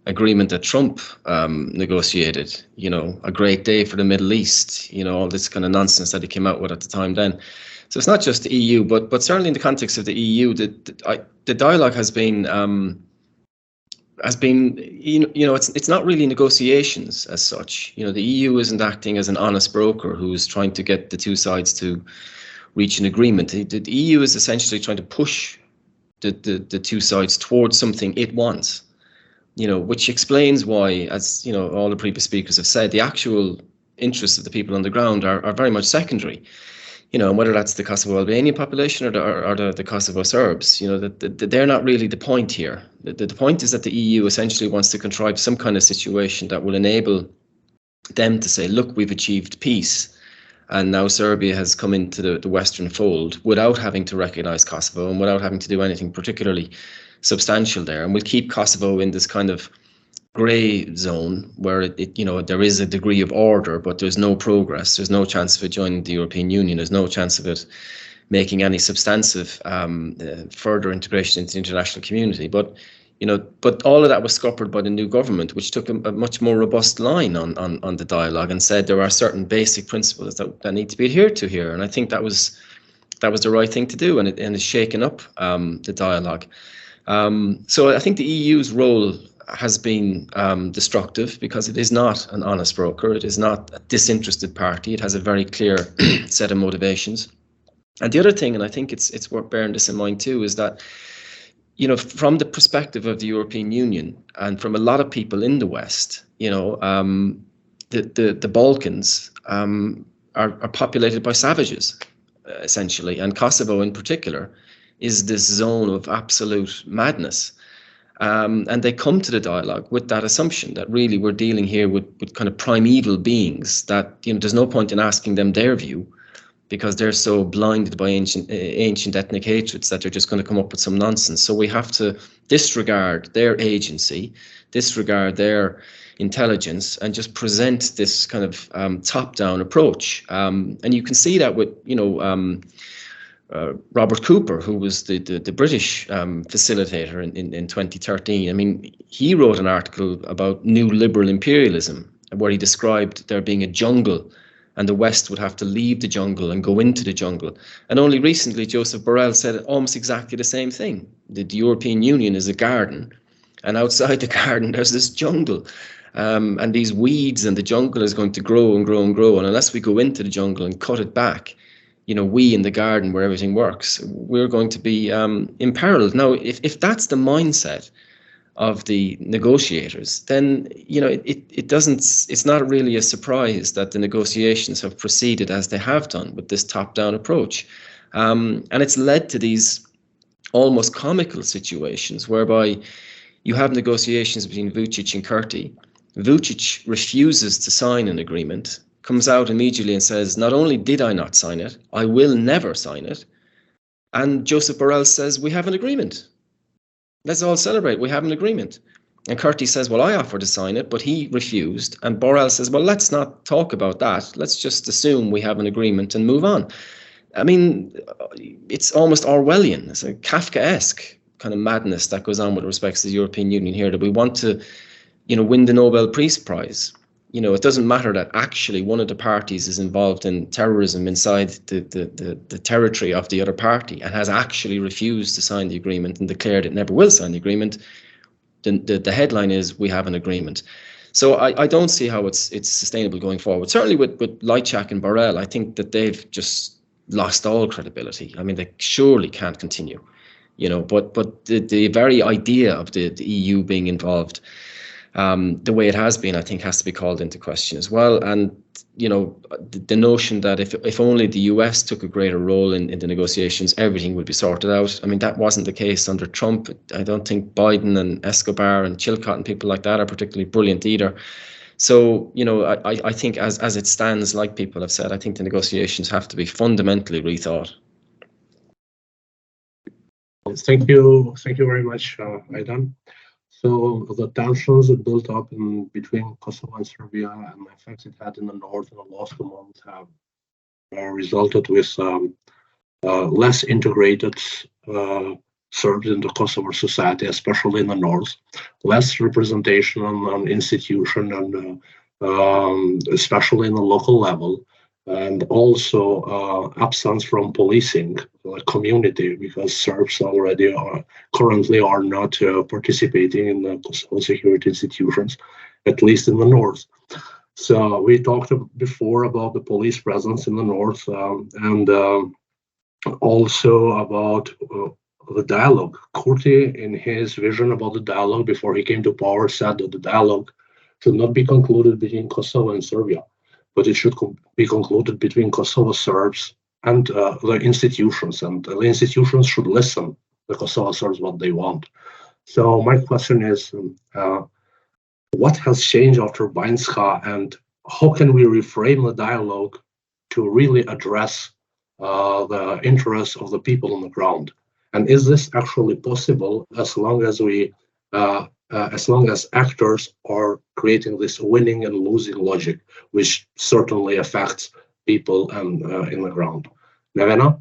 agreement that Trump negotiated, a great day for the Middle East, all this kind of nonsense that he came out with at the time then. So it's not just the EU, but certainly in the context of the EU, the dialogue has been, it's not really negotiations as such. The EU isn't acting as an honest broker who's trying to get the two sides to reach an agreement. The EU is essentially trying to push the two sides towards something it wants, which explains why, as all the previous speakers have said, the actual interests of the people on the ground are very much secondary. And whether that's the Kosovo Albanian population or the Kosovo Serbs, they're not really the point here. The point is that the EU essentially wants to contrive some kind of situation that will enable them to say, look, we've achieved peace. And now Serbia has come into the Western fold without having to recognize Kosovo and without having to do anything particularly substantial there. And we'll keep Kosovo in this kind of grey zone where there is a degree of order, but there's no progress. There's no chance of it joining the European Union. There's no chance of it making any substantive further integration into the international community. But all of that was scuppered by the new government, which took a much more robust line on the dialogue and said there are certain basic principles that need to be adhered to here. And I think that was the right thing to do, and it's shaken up the dialogue. So I think the EU's role has been destructive because it is not an honest broker. It is not a disinterested party. It has a very clear set of motivations. And the other thing, and I think it's worth bearing this in mind too, is that from the perspective of the European Union and from a lot of people in the West, the Balkans are populated by savages, essentially, and Kosovo in particular is this zone of absolute madness. And they come to the dialogue with that assumption that really we're dealing here with kind of primeval beings, that there's no point in asking them their view because they're so blinded by ancient ethnic hatreds that they're just going to come up with some nonsense. So we have to disregard their agency, disregard their intelligence, and just present this kind of top-down approach. And you can see that with Robert Cooper, who was the British facilitator in 2013. I mean, he wrote an article about new liberal imperialism where he described there being a jungle and the West would have to leave the jungle and go into the jungle. And only recently, Joseph Borrell said almost exactly the same thing. The European Union is a garden, and outside the garden, there's this jungle. And these weeds, and the jungle is going to grow and grow and grow. And unless we go into the jungle and cut it back, we in the garden where everything works, we're going to be imperiled. Now, if that's the mindset of the negotiators, then it's not really a surprise that the negotiations have proceeded as they have done with this top-down approach, and it's led to these almost comical situations whereby you have negotiations between Vučić and Kurti. Vučić refuses to sign an agreement, comes out immediately and says, not only did I not sign it, I will never sign it. And Joseph Borrell says, we have an agreement. Let's all celebrate. We have an agreement. And Kurti says, well, I offered to sign it, but he refused. And Borrell says, well, let's not talk about that. Let's just assume we have an agreement and move on. I mean, it's almost Orwellian. It's a Kafkaesque kind of madness that goes on with respect to the European Union here, that we want to, win the Nobel Peace Prize. It doesn't matter that actually one of the parties is involved in terrorism inside the territory of the other party and has actually refused to sign the agreement and declared it never will sign the agreement. The headline is, we have an agreement. So I don't see how it's sustainable going forward. Certainly with Lajčák and Borrell, I think that they've just lost all credibility. I mean, they surely can't continue, but the very idea of the EU being involved, the way it has been, I think, has to be called into question as well. And the notion that if only the US took a greater role in the negotiations, everything would be sorted out. I mean, that wasn't the case under Trump. I don't think Biden and Escobar and Chilcot and people like that are particularly brilliant either. So, I think as it stands, like people have said, I think the negotiations have to be fundamentally rethought. Thank you very much, Aidan. So the tensions that built up between Kosovo and Serbia, and the effects it had in the north in the last month, have resulted with less integrated Serbs into Kosovo society, especially in the north, less representation on institution and especially in the local level, and also absence from policing the community, because Serbs already currently are not participating in the Kosovo security institutions, at least in the north. So we talked before about the police presence in the north, and also about the dialogue. Kurti, in his vision about the dialogue before he came to power, said that the dialogue should not be concluded between Kosovo and Serbia, but it should be concluded between Kosovo Serbs and the institutions, and the institutions should listen to the Kosovo Serbs what they want. So my question is, what has changed after Banjska, and how can we reframe the dialogue to really address the interests of the people on the ground? And is this actually possible as long as actors are creating this winning and losing logic, which certainly affects people and in the ground? Nevena?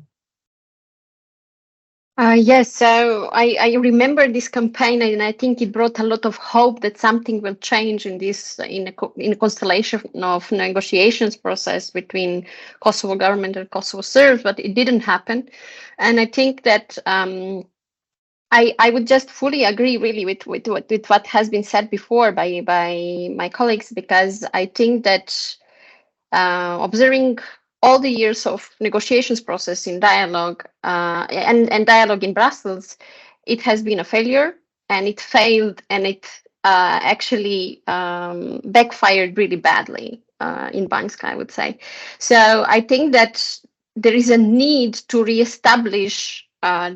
Yes, so I remember this campaign, and I think it brought a lot of hope that something will change in this in a constellation of negotiations process between Kosovo government and Kosovo Serbs, but it didn't happen. And I think that I would just fully agree really with what has been said before by my colleagues, because I think that observing all the years of negotiations process in dialogue and dialogue in Brussels, it has been a failure, and it failed, and it actually backfired really badly in Banjska, I would say. So I think that there is a need to reestablish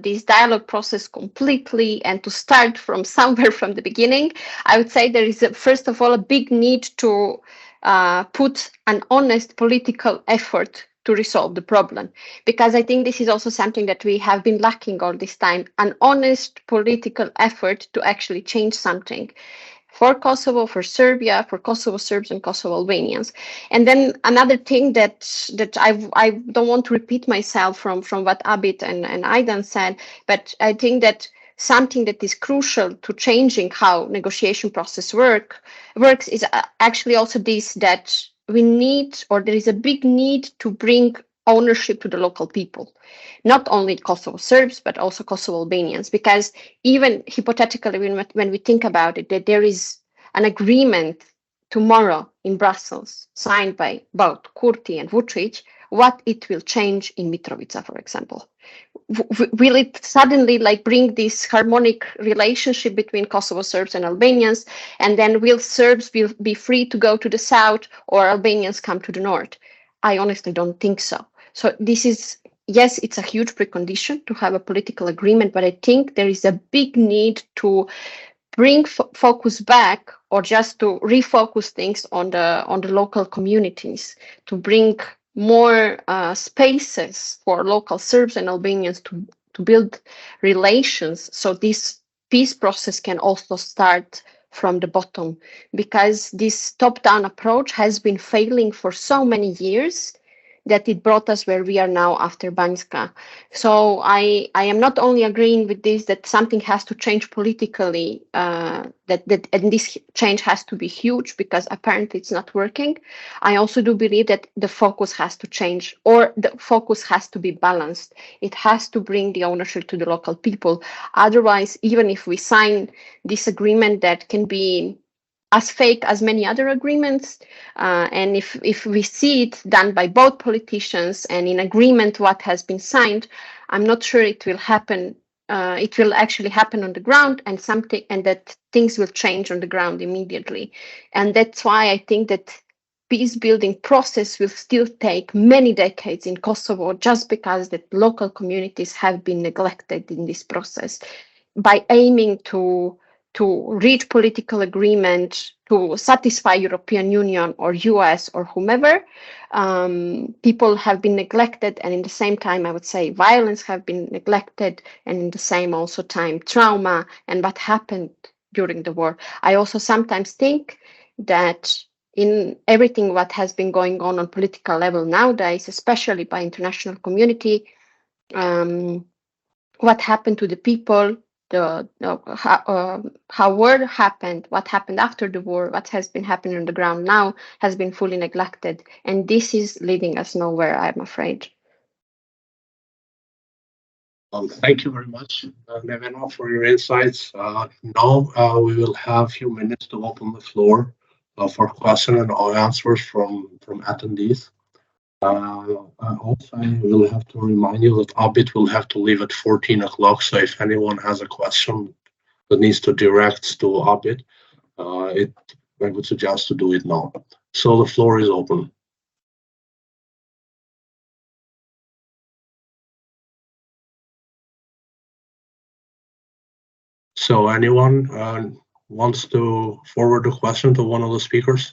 this dialogue process completely and to start from somewhere from the beginning. I would say there is, first of all, a big need to put an honest political effort to resolve the problem, because I think this is also something that we have been lacking all this time, an honest political effort to actually change something for Kosovo, for Serbia, for Kosovo Serbs and Kosovo Albanians. And then another thing that I don't want to repeat myself from what Abid and Aidan said, but I think that something that is crucial to changing how negotiation process works is actually also this, that we need, or there is a big need to bring ownership to the local people, not only Kosovo Serbs, but also Kosovo Albanians, because even hypothetically, when we think about it, that there is an agreement tomorrow in Brussels signed by both Kurti and Vučić, what it will change in Mitrovica, for example. Will it suddenly bring this harmonic relationship between Kosovo Serbs and Albanians, and then will Serbs be free to go to the south, or Albanians come to the north? I honestly don't think so. So this is, yes, it's a huge precondition to have a political agreement, but I think there is a big need to bring focus back, or just to refocus things on the local communities, to bring more spaces for local Serbs and Albanians to build relations, so this peace process can also start from the bottom, because this top-down approach has been failing for so many years that it brought us where we are now after Banjska. So I am not only agreeing with this, that something has to change politically, and this change has to be huge, because apparently it's not working. I also do believe that the focus has to change, or the focus has to be balanced. It has to bring the ownership to the local people. Otherwise, even if we sign this agreement that can be as fake as many other agreements, and if we see it done by both politicians and in agreement what has been signed, I'm not sure it will happen. It will actually happen on the ground, and that things will change on the ground immediately. And that's why I think that peace building process will still take many decades in Kosovo, just because that local communities have been neglected in this process. By aiming to reach political agreement to satisfy European Union or US or whomever, people have been neglected, and in the same time, I would say violence have been neglected, and in the same also time trauma and what happened during the war. I also sometimes think that in everything what has been going on political level nowadays, especially by international community, what happened to the people, how war happened, what happened after the war, what has been happening on the ground now has been fully neglected. And this is leading us nowhere, I'm afraid. Thank you very much, Nevena, for your insights. Now we will have a few minutes to open the floor for questions and answers from attendees. Also, I will have to remind you that Abid will have to leave at 14 o'clock. So if anyone has a question that needs to direct to Abid, I would suggest to do it now. So the floor is open. So anyone wants to forward a question to one of the speakers?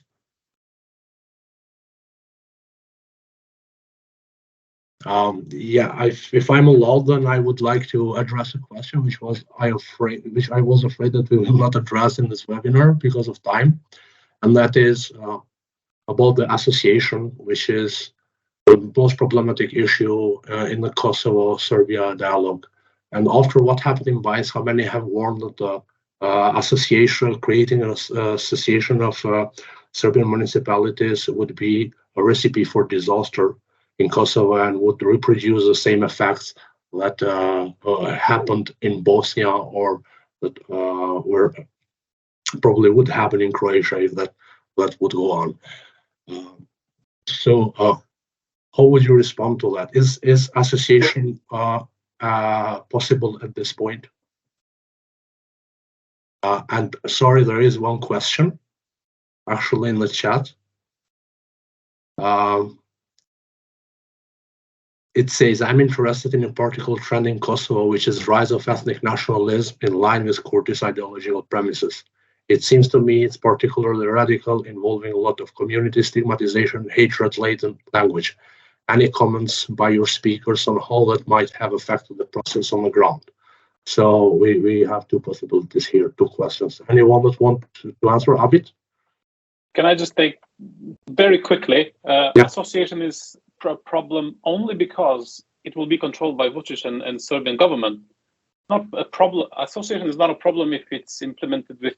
Yeah, if I'm allowed, then I would like to address a question which I was afraid that we will not address in this webinar because of time, and that is about the association, which is the most problematic issue in the Kosovo-Serbia dialogue. And after what happened in Bajsa, many have warned that the creating an association of Serbian municipalities would be a recipe for disaster in Kosovo and would reproduce the same effects that happened in Bosnia, or that were probably would happen in Croatia if that would go on. So how would you respond to that? Is association possible at this point? And sorry, there is one question actually in the chat. It says, I'm interested in a particular trend in Kosovo, which is rise of ethnic nationalism in line with Kurdish ideological premises. It seems to me it's particularly radical, involving a lot of community stigmatization, hatred, latent language. Any comments by your speakers on how that might have affected the process on the ground? So we have two possibilities here, two questions. Anyone that want to answer, Abid? Can I just take very quickly? Yeah. Association is a problem only because it will be controlled by Vučić and Serbian government. Not a problem. Association is not a problem if it's implemented with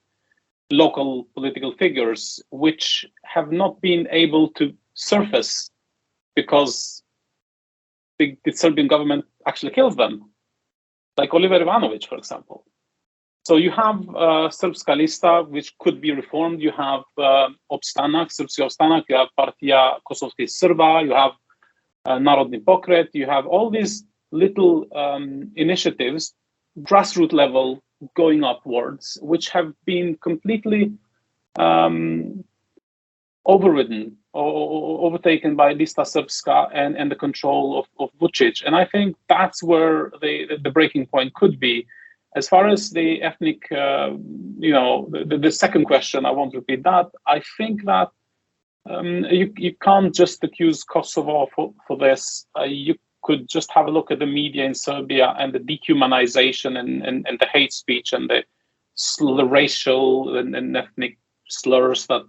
local political figures, which have not been able to surface because the Serbian government actually kills them, like Oliver Ivanović, for example. So you have Srpska lista, which could be reformed. You have Opstanak, Srpski Opstanak. You have Partija Kosovskih Srba. You have Narodni Pokret. You have all these little initiatives, grassroots level, going upwards, which have been completely overridden or overtaken by Lista Srpska and the control of Vučić. And I think that's where the breaking point could be. As far as the ethnic, the second question, I won't repeat that. I think that you can't just accuse Kosovo for this. You could just have a look at the media in Serbia and the dehumanization and the hate speech and the racial and ethnic slurs that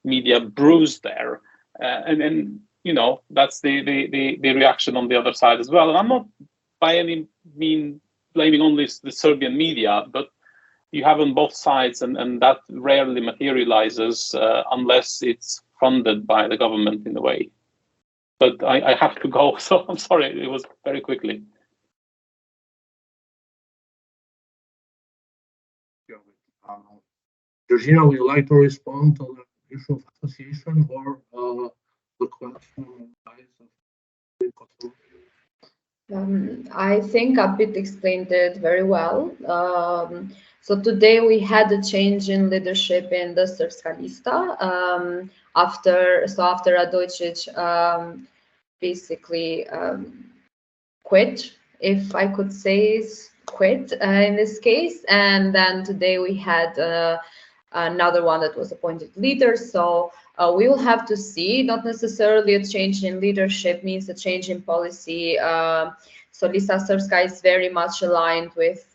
media brews there. And that's the reaction on the other side as well. And I'm not by any means blaming only the Serbian media, but you have on both sides, and that rarely materializes unless it's funded by the government in a way. But I have to go, so I'm sorry, it was very quickly. Georgina, would you like to respond to the issue of association or the question? I think Abid explained it very well. So today we had a change in leadership in the Srpska lista after Radojcic basically quit, if I could say quit in this case, and then today we had another one that was appointed leader. So we will have to see. Not necessarily a change in leadership means a change in policy. So Lista Srpska is very much aligned with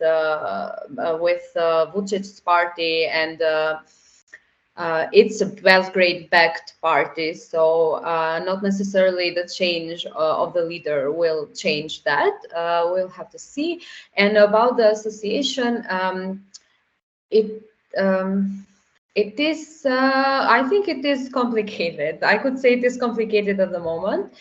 Vučić's party, and it's a Belgrade-backed party, so not necessarily the change of the leader will change that. We'll have to see. And about the association, it is, I think it is complicated. I could say it is complicated at the moment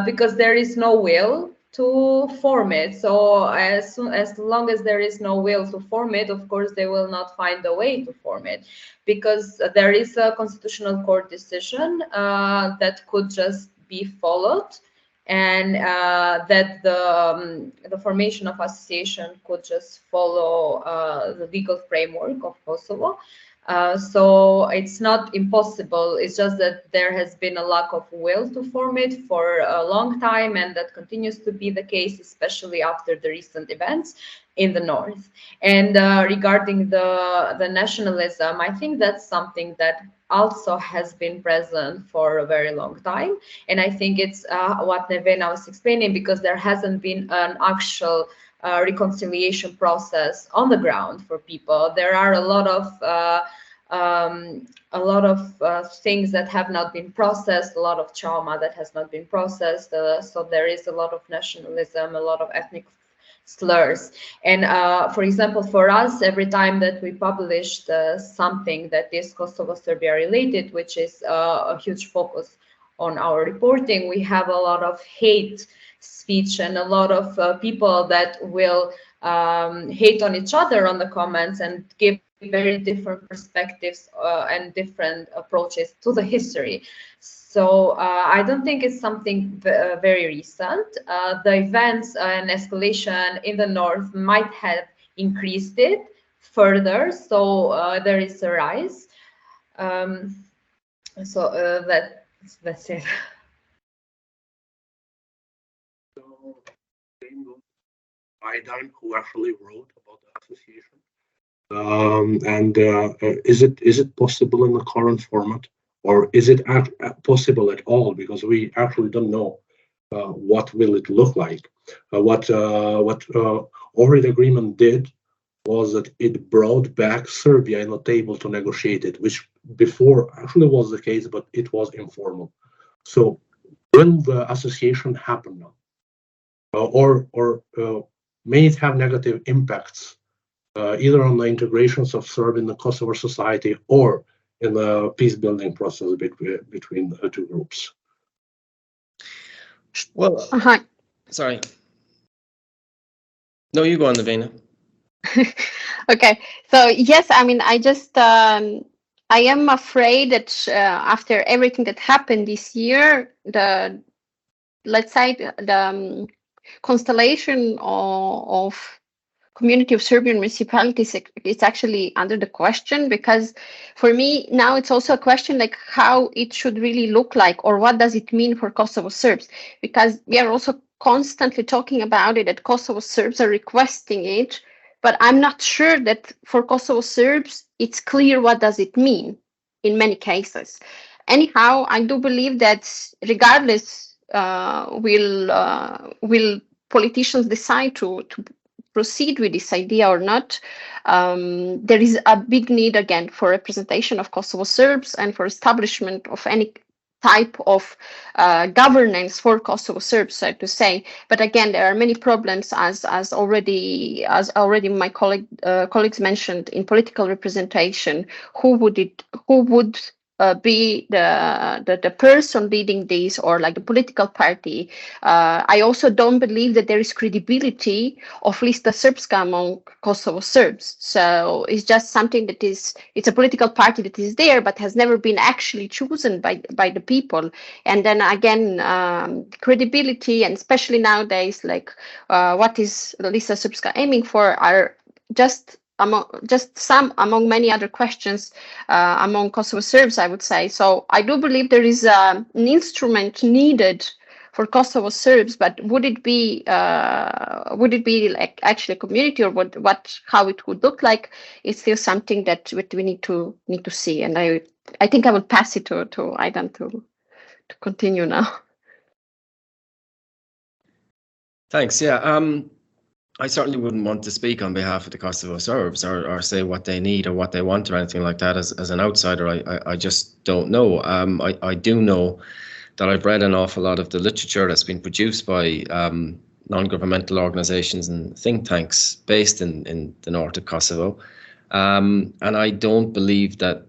because there is no will to form it. So as long as there is no will to form it, of course, they will not find a way to form it, because there is a constitutional court decision that could just be followed, and that the formation of association could just follow the legal framework of Kosovo. So it's not impossible. It's just that there has been a lack of will to form it for a long time, and that continues to be the case, especially after the recent events in the north. And regarding the nationalism, I think that's something that also has been present for a very long time. And I think it's what Nevena was explaining, because there hasn't been an actual reconciliation process on the ground for people. There are a lot of things that have not been processed, a lot of trauma that has not been processed. So there is a lot of nationalism, a lot of ethnic slurs. And for example, for us, every time that we published something that is Kosovo-Serbia related, which is a huge focus on our reporting, we have a lot of hate speech and a lot of people that will hate on each other on the comments and give very different perspectives and different approaches to the history. So I don't think it's something very recent. The events and escalation in the north might have increased it further, so there is a rise. So that's it. Aidan, who actually wrote about the association. Is it possible in the current format, or is it possible at all? Because we actually don't know what will it look like. What Ohrid agreement did was that it brought back Serbia in the table to negotiate it, which before actually was the case, but it was informal. So will the association happen now, or may it have negative impacts either on the integrations of Serbia in the Kosovo society or in the peace building process between the two groups? Well, sorry. No, you go on, Nevena. Okay, so yes, I mean, I am afraid that after everything that happened this year, let's say the constellation of community of Serbian municipalities, it's actually under the question, because for me now it's also a question like how it should really look like, or what does it mean for Kosovo Serbs, because we are also constantly talking about it, that Kosovo Serbs are requesting it, but I'm not sure that for Kosovo Serbs it's clear what does it mean in many cases. Anyhow, I do believe that regardless will politicians decide to proceed with this idea or not, there is a big need again for representation of Kosovo Serbs and for establishment of any type of governance for Kosovo Serbs, so to say. But again, there are many problems, as already my colleagues mentioned, in political representation. Who would be the person leading this, or like the political party? I also don't believe that there is credibility of Lista Srpska among Kosovo Serbs. So it's just something that it's a political party that is there, but has never been actually chosen by the people. And then again, credibility, and especially nowadays, like what is Lista Srpska aiming for, are just some among many other questions among Kosovo Serbs, I would say. So I do believe there is an instrument needed for Kosovo Serbs, but would it be like actually a community, or how it would look like? It's still something that we need to see. And I think I will pass it to Aidan to continue now. Thanks. Yeah. I certainly wouldn't want to speak on behalf of the Kosovo Serbs or say what they need or what they want or anything like that. As an outsider, I just don't know. I do know that I've read an awful lot of the literature that's been produced by non-governmental organizations and think tanks based in the north of Kosovo. And I don't believe that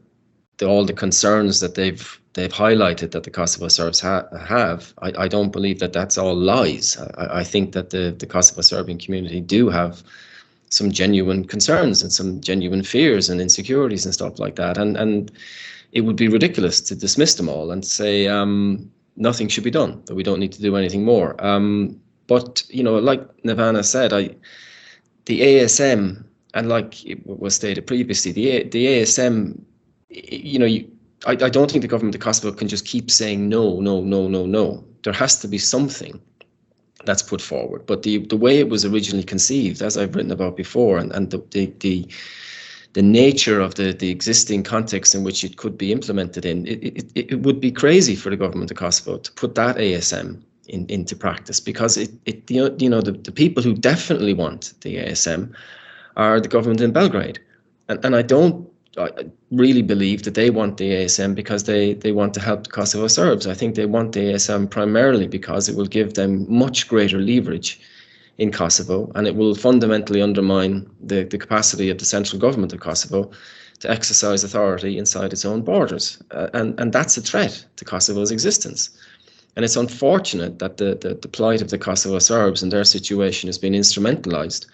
all the concerns that they've highlighted that the Kosovo Serbs have, I don't believe that that's all lies. I think that the Kosovo Serbian community do have some genuine concerns and some genuine fears and insecurities and stuff like that. And it would be ridiculous to dismiss them all and say nothing should be done, that we don't need to do anything more. But, like Nirvana said, the ASM, and like it was stated previously, the ASM, I don't think the government of Kosovo can just keep saying no. There has to be something that's put forward. But the way it was originally conceived, as I've written about before, and the nature of the existing context in which it could be implemented in, it would be crazy for the government of Kosovo to put that ASM into practice, because the people who definitely want the ASM are the government in Belgrade, and I really believe that they want the ASM because they want to help the Kosovo Serbs. I think they want the ASM primarily because it will give them much greater leverage in Kosovo, and it will fundamentally undermine the capacity of the central government of Kosovo to exercise authority inside its own borders. And that's a threat to Kosovo's existence. And it's unfortunate that the plight of the Kosovo Serbs and their situation has been instrumentalized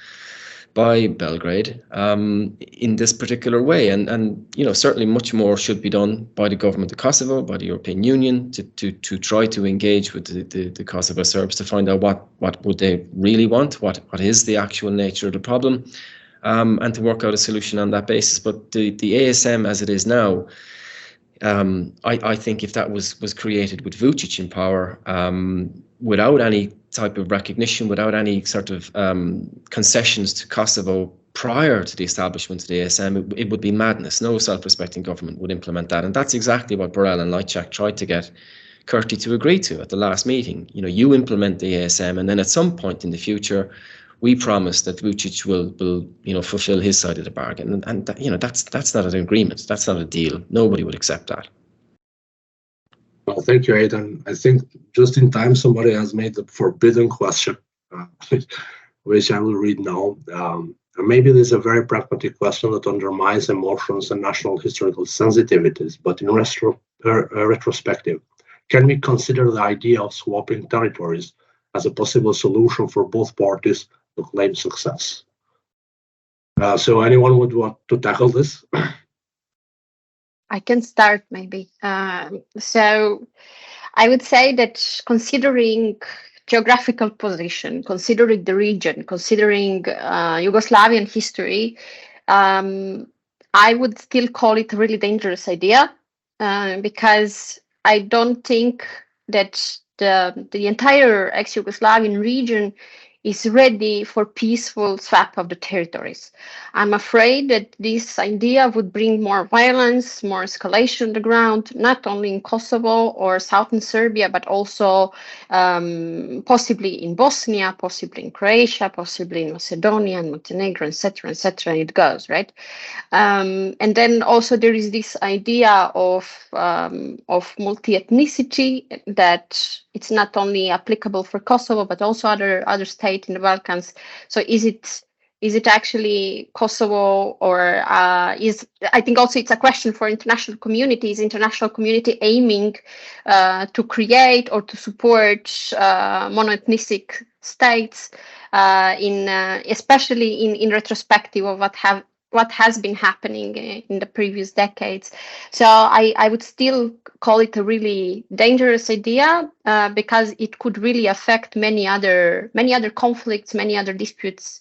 by Belgrade in this particular way. And certainly much more should be done by the government of Kosovo, by the European Union, to try to engage with the Kosovo Serbs to find out what would they really want, what is the actual nature of the problem, and to work out a solution on that basis. But the ASM as it is now, I think if that was created with Vučić in power, without any type of recognition, without any sort of concessions to Kosovo prior to the establishment of the ASM, it would be madness. No self-respecting government would implement that. And that's exactly what Borrell and Lajčák tried to get Kurti to agree to at the last meeting. You implement the ASM, and then at some point in the future, we promise that Vučić will fulfill his side of the bargain. And that's not an agreement. That's not a deal. Nobody would accept that. Well, thank you, Aidan. I think just in time somebody has made the forbidden question, which I will read now. Maybe this is a very pragmatic question that undermines emotions and national historical sensitivities, but in retrospective, can we consider the idea of swapping territories as a possible solution for both parties to claim success? So anyone would want to tackle this? I can start maybe. So I would say that considering geographical position, considering the region, considering Yugoslavian history, I would still call it a really dangerous idea because I don't think that the entire ex-Yugoslavian region is ready for peaceful swap of the territories. I'm afraid that this idea would bring more violence, more escalation on the ground, not only in Kosovo or southern Serbia, but also possibly in Bosnia, possibly in Croatia, possibly in Macedonia and Montenegro, etc., etc. It goes, right? And then also there is this idea of multi-ethnicity, that it's not only applicable for Kosovo, but also other states in the Balkans. So is it actually Kosovo, or I think also it's a question for international community. Is international community aiming to create or to support monoethnic states, especially in retrospective of what has been happening in the previous decades? So I would still call it a really dangerous idea because it could really affect many other conflicts, many other disputes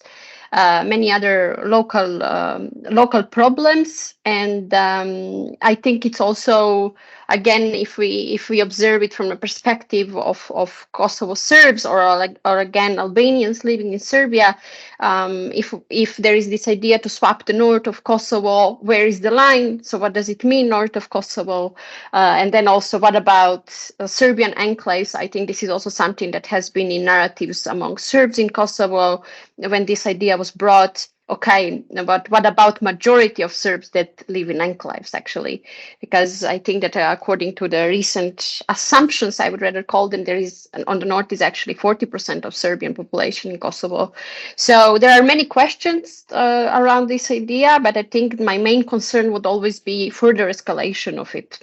many other local problems. And I think it's also, again, if we observe it from the perspective of Kosovo Serbs or again Albanians living in Serbia, if there is this idea to swap the north of Kosovo, where is the line? So what does it mean, north of Kosovo? And then also, what about Serbian enclaves? I think this is also something that has been in narratives among Serbs in Kosovo when this idea was brought. Okay, but what about majority of Serbs that live in enclaves, actually? Because I think that according to the recent assumptions, I would rather call them, there is, on the north is actually 40% of Serbian population in Kosovo. So there are many questions around this idea, but I think my main concern would always be further escalation of it.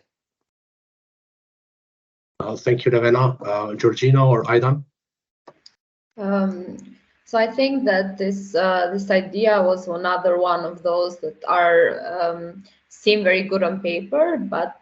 Thank you, Ravenna. Georgina or Aidan? So I think that this idea was another one of those that are seem very good on paper, but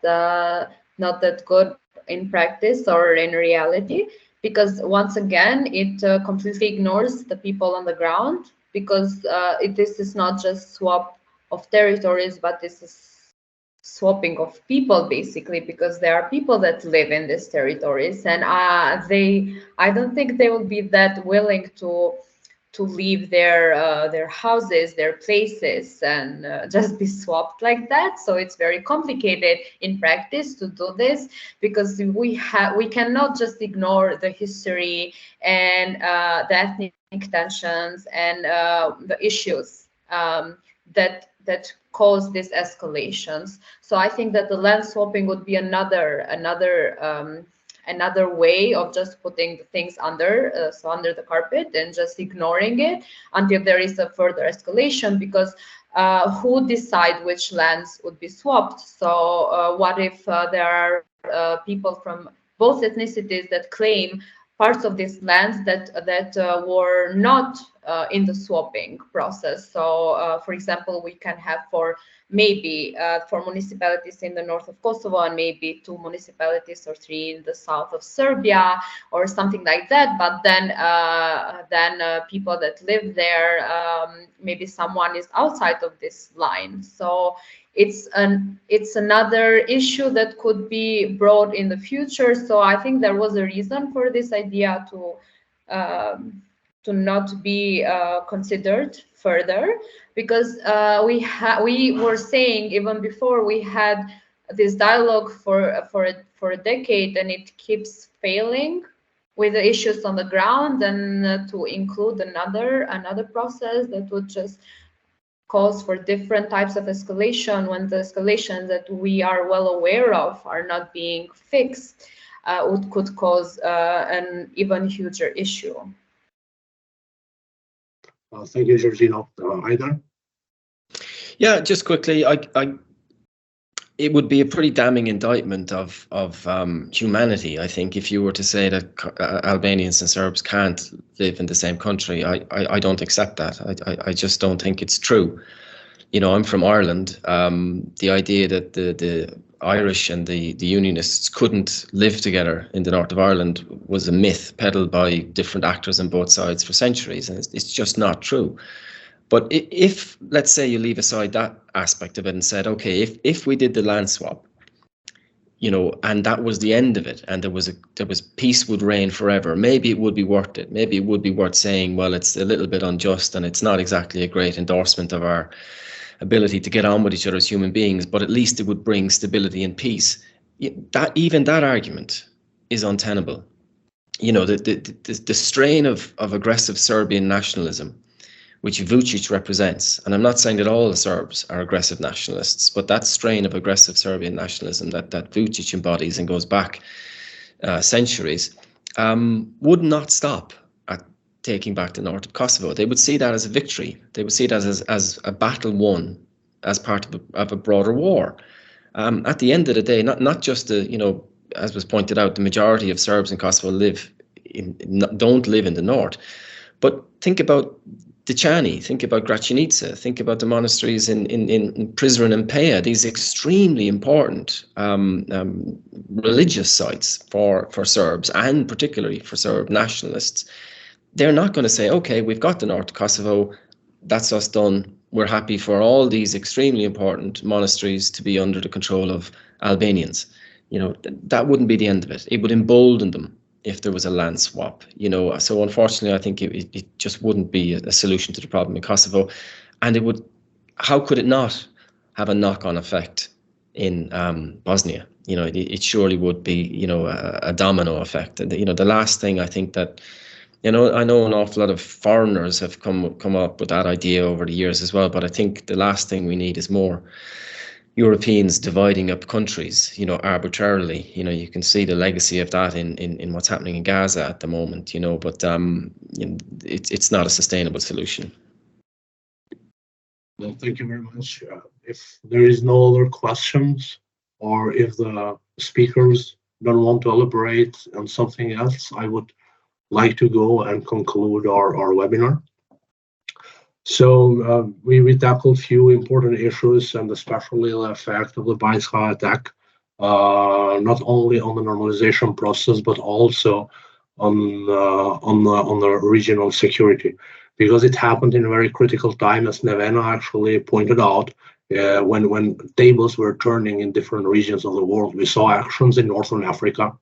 not that good in practice or in reality, because once again it completely ignores the people on the ground, because this is not just swap of territories, but this is swapping of people, basically, because there are people that live in these territories, and I don't think they will be that willing to leave their houses, their places, and just be swapped like that. So it's very complicated in practice to do this, because we cannot just ignore the history and the ethnic tensions and the issues that cause these escalations. So I think that the land swapping would be another way of just putting things under the carpet and just ignoring it until there is a further escalation, because who decide which lands would be swapped? So what if there are people from both ethnicities that claim parts of these lands that were not in the swapping process? So for example, we can have for municipalities in the north of Kosovo and maybe 2 municipalities or 3 in the south of Serbia or something like that. But then people that live there, maybe someone is outside of this line. So it's another issue that could be brought in the future. So I think there was a reason for this idea to not be considered further, because we were saying even before, we had this dialogue for a decade, and it keeps failing with the issues on the ground, and to include another process that would just cause for different types of escalation, when the escalations that we are well aware of are not being fixed, could cause an even huger issue. Thank you, Georgina. Aidan? Yeah, just quickly, it would be a pretty damning indictment of humanity, I think, if you were to say that Albanians and Serbs can't live in the same country. I don't accept that. I just don't think it's true. You know, I'm from Ireland. The idea that the Irish and the Unionists couldn't live together in the north of Ireland was a myth peddled by different actors on both sides for centuries, and it's just not true. But if, let's say, you leave aside that aspect of it and said, okay, if we did the land swap, you know, and that was the end of it, and there was peace would reign forever, maybe it would be worth it. Maybe it would be worth saying, well, it's a little bit unjust and it's not exactly a great endorsement of our ability to get on with each other as human beings, but at least it would bring stability and peace. Even that argument is untenable. You know, the strain of aggressive Serbian nationalism, which Vučić represents, and I'm not saying that all the Serbs are aggressive nationalists, but that strain of aggressive Serbian nationalism that Vučić embodies and goes back centuries, would not stop at taking back the north of Kosovo. They would see that as a victory. They would see it as a battle won as part of a broader war. At the end of the day, not just as was pointed out, the majority of Serbs in Kosovo don't live in the north, but think about Dečani, think about Gračanica, think about the monasteries in Prizren and Peja, these extremely important religious sites for Serbs, and particularly for Serb nationalists. They're not going to say, okay, we've got the north of Kosovo, that's us done. We're happy for all these extremely important monasteries to be under the control of Albanians. That wouldn't be the end of it. It would embolden them if there was a land swap. So unfortunately, I think it just wouldn't be a solution to the problem in Kosovo, and it would. How could it not have a knock-on effect in Bosnia? It surely would be, a domino effect. And the last thing I think that, I know an awful lot of foreigners have come up with that idea over the years as well. But I think the last thing we need is more Europeans dividing up countries, arbitrarily. You can see the legacy of that in what's happening in Gaza at the moment. But it's not a sustainable solution. Well, thank you very much. If there is no other questions, or if the speakers don't want to elaborate on something else, I would like to go and conclude our webinar. So we tackled a few important issues, and especially the effect of the Baisha attack, not only on the normalization process, but also on the regional security, because it happened in a very critical time, as Nevena actually pointed out. When tables were turning in different regions of the world, we saw actions in Northern Africa,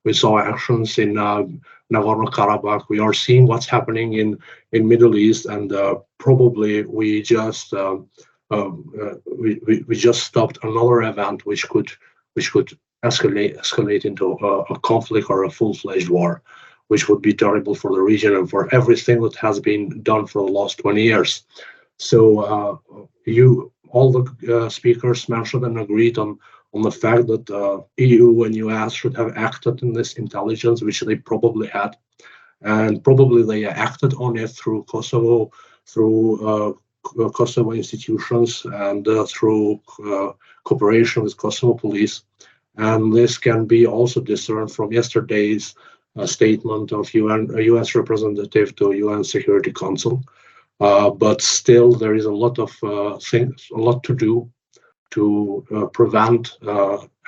we saw actions in Nagorno-Karabakh. We are seeing what's happening in Middle East, and probably we just stopped another event which could escalate into a conflict or a full-fledged war, which would be terrible for the region and for everything that has been done for the last 20 years. So all the speakers mentioned and agreed on the fact that EU and US should have acted in this intelligence, which they probably had, and probably they acted on it through Kosovo, through Kosovo institutions, and through cooperation with Kosovo police. And this can be also discerned from yesterday's statement of US representative to UN Security Council. But still, there is a lot of things, a lot to do to prevent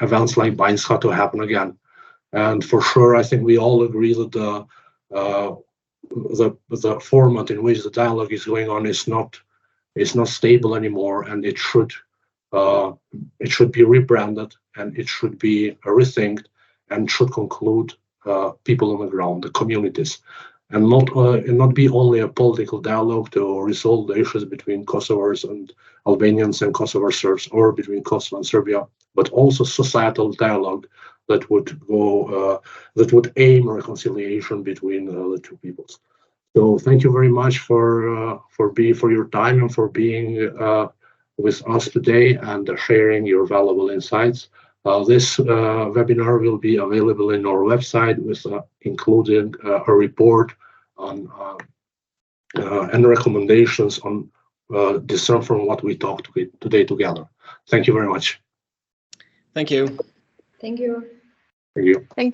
events like Baisha to happen again. And for sure, I think we all agree that the format in which the dialogue is going on is not stable anymore, and it should be rebranded, and it should be rethinked, and should conclude people on the ground, the communities, and not be only a political dialogue to resolve the issues between Kosovars and Albanians and Kosovar Serbs, or between Kosovo and Serbia, but also societal dialogue that would aim reconciliation between the two peoples. So thank you very much for your time and for being with us today and sharing your valuable insights. This webinar will be available in our website, with including a report on and recommendations on discern from what we talked today together. Thank you very much. Thank you. Thank you. Thank you. Thank you.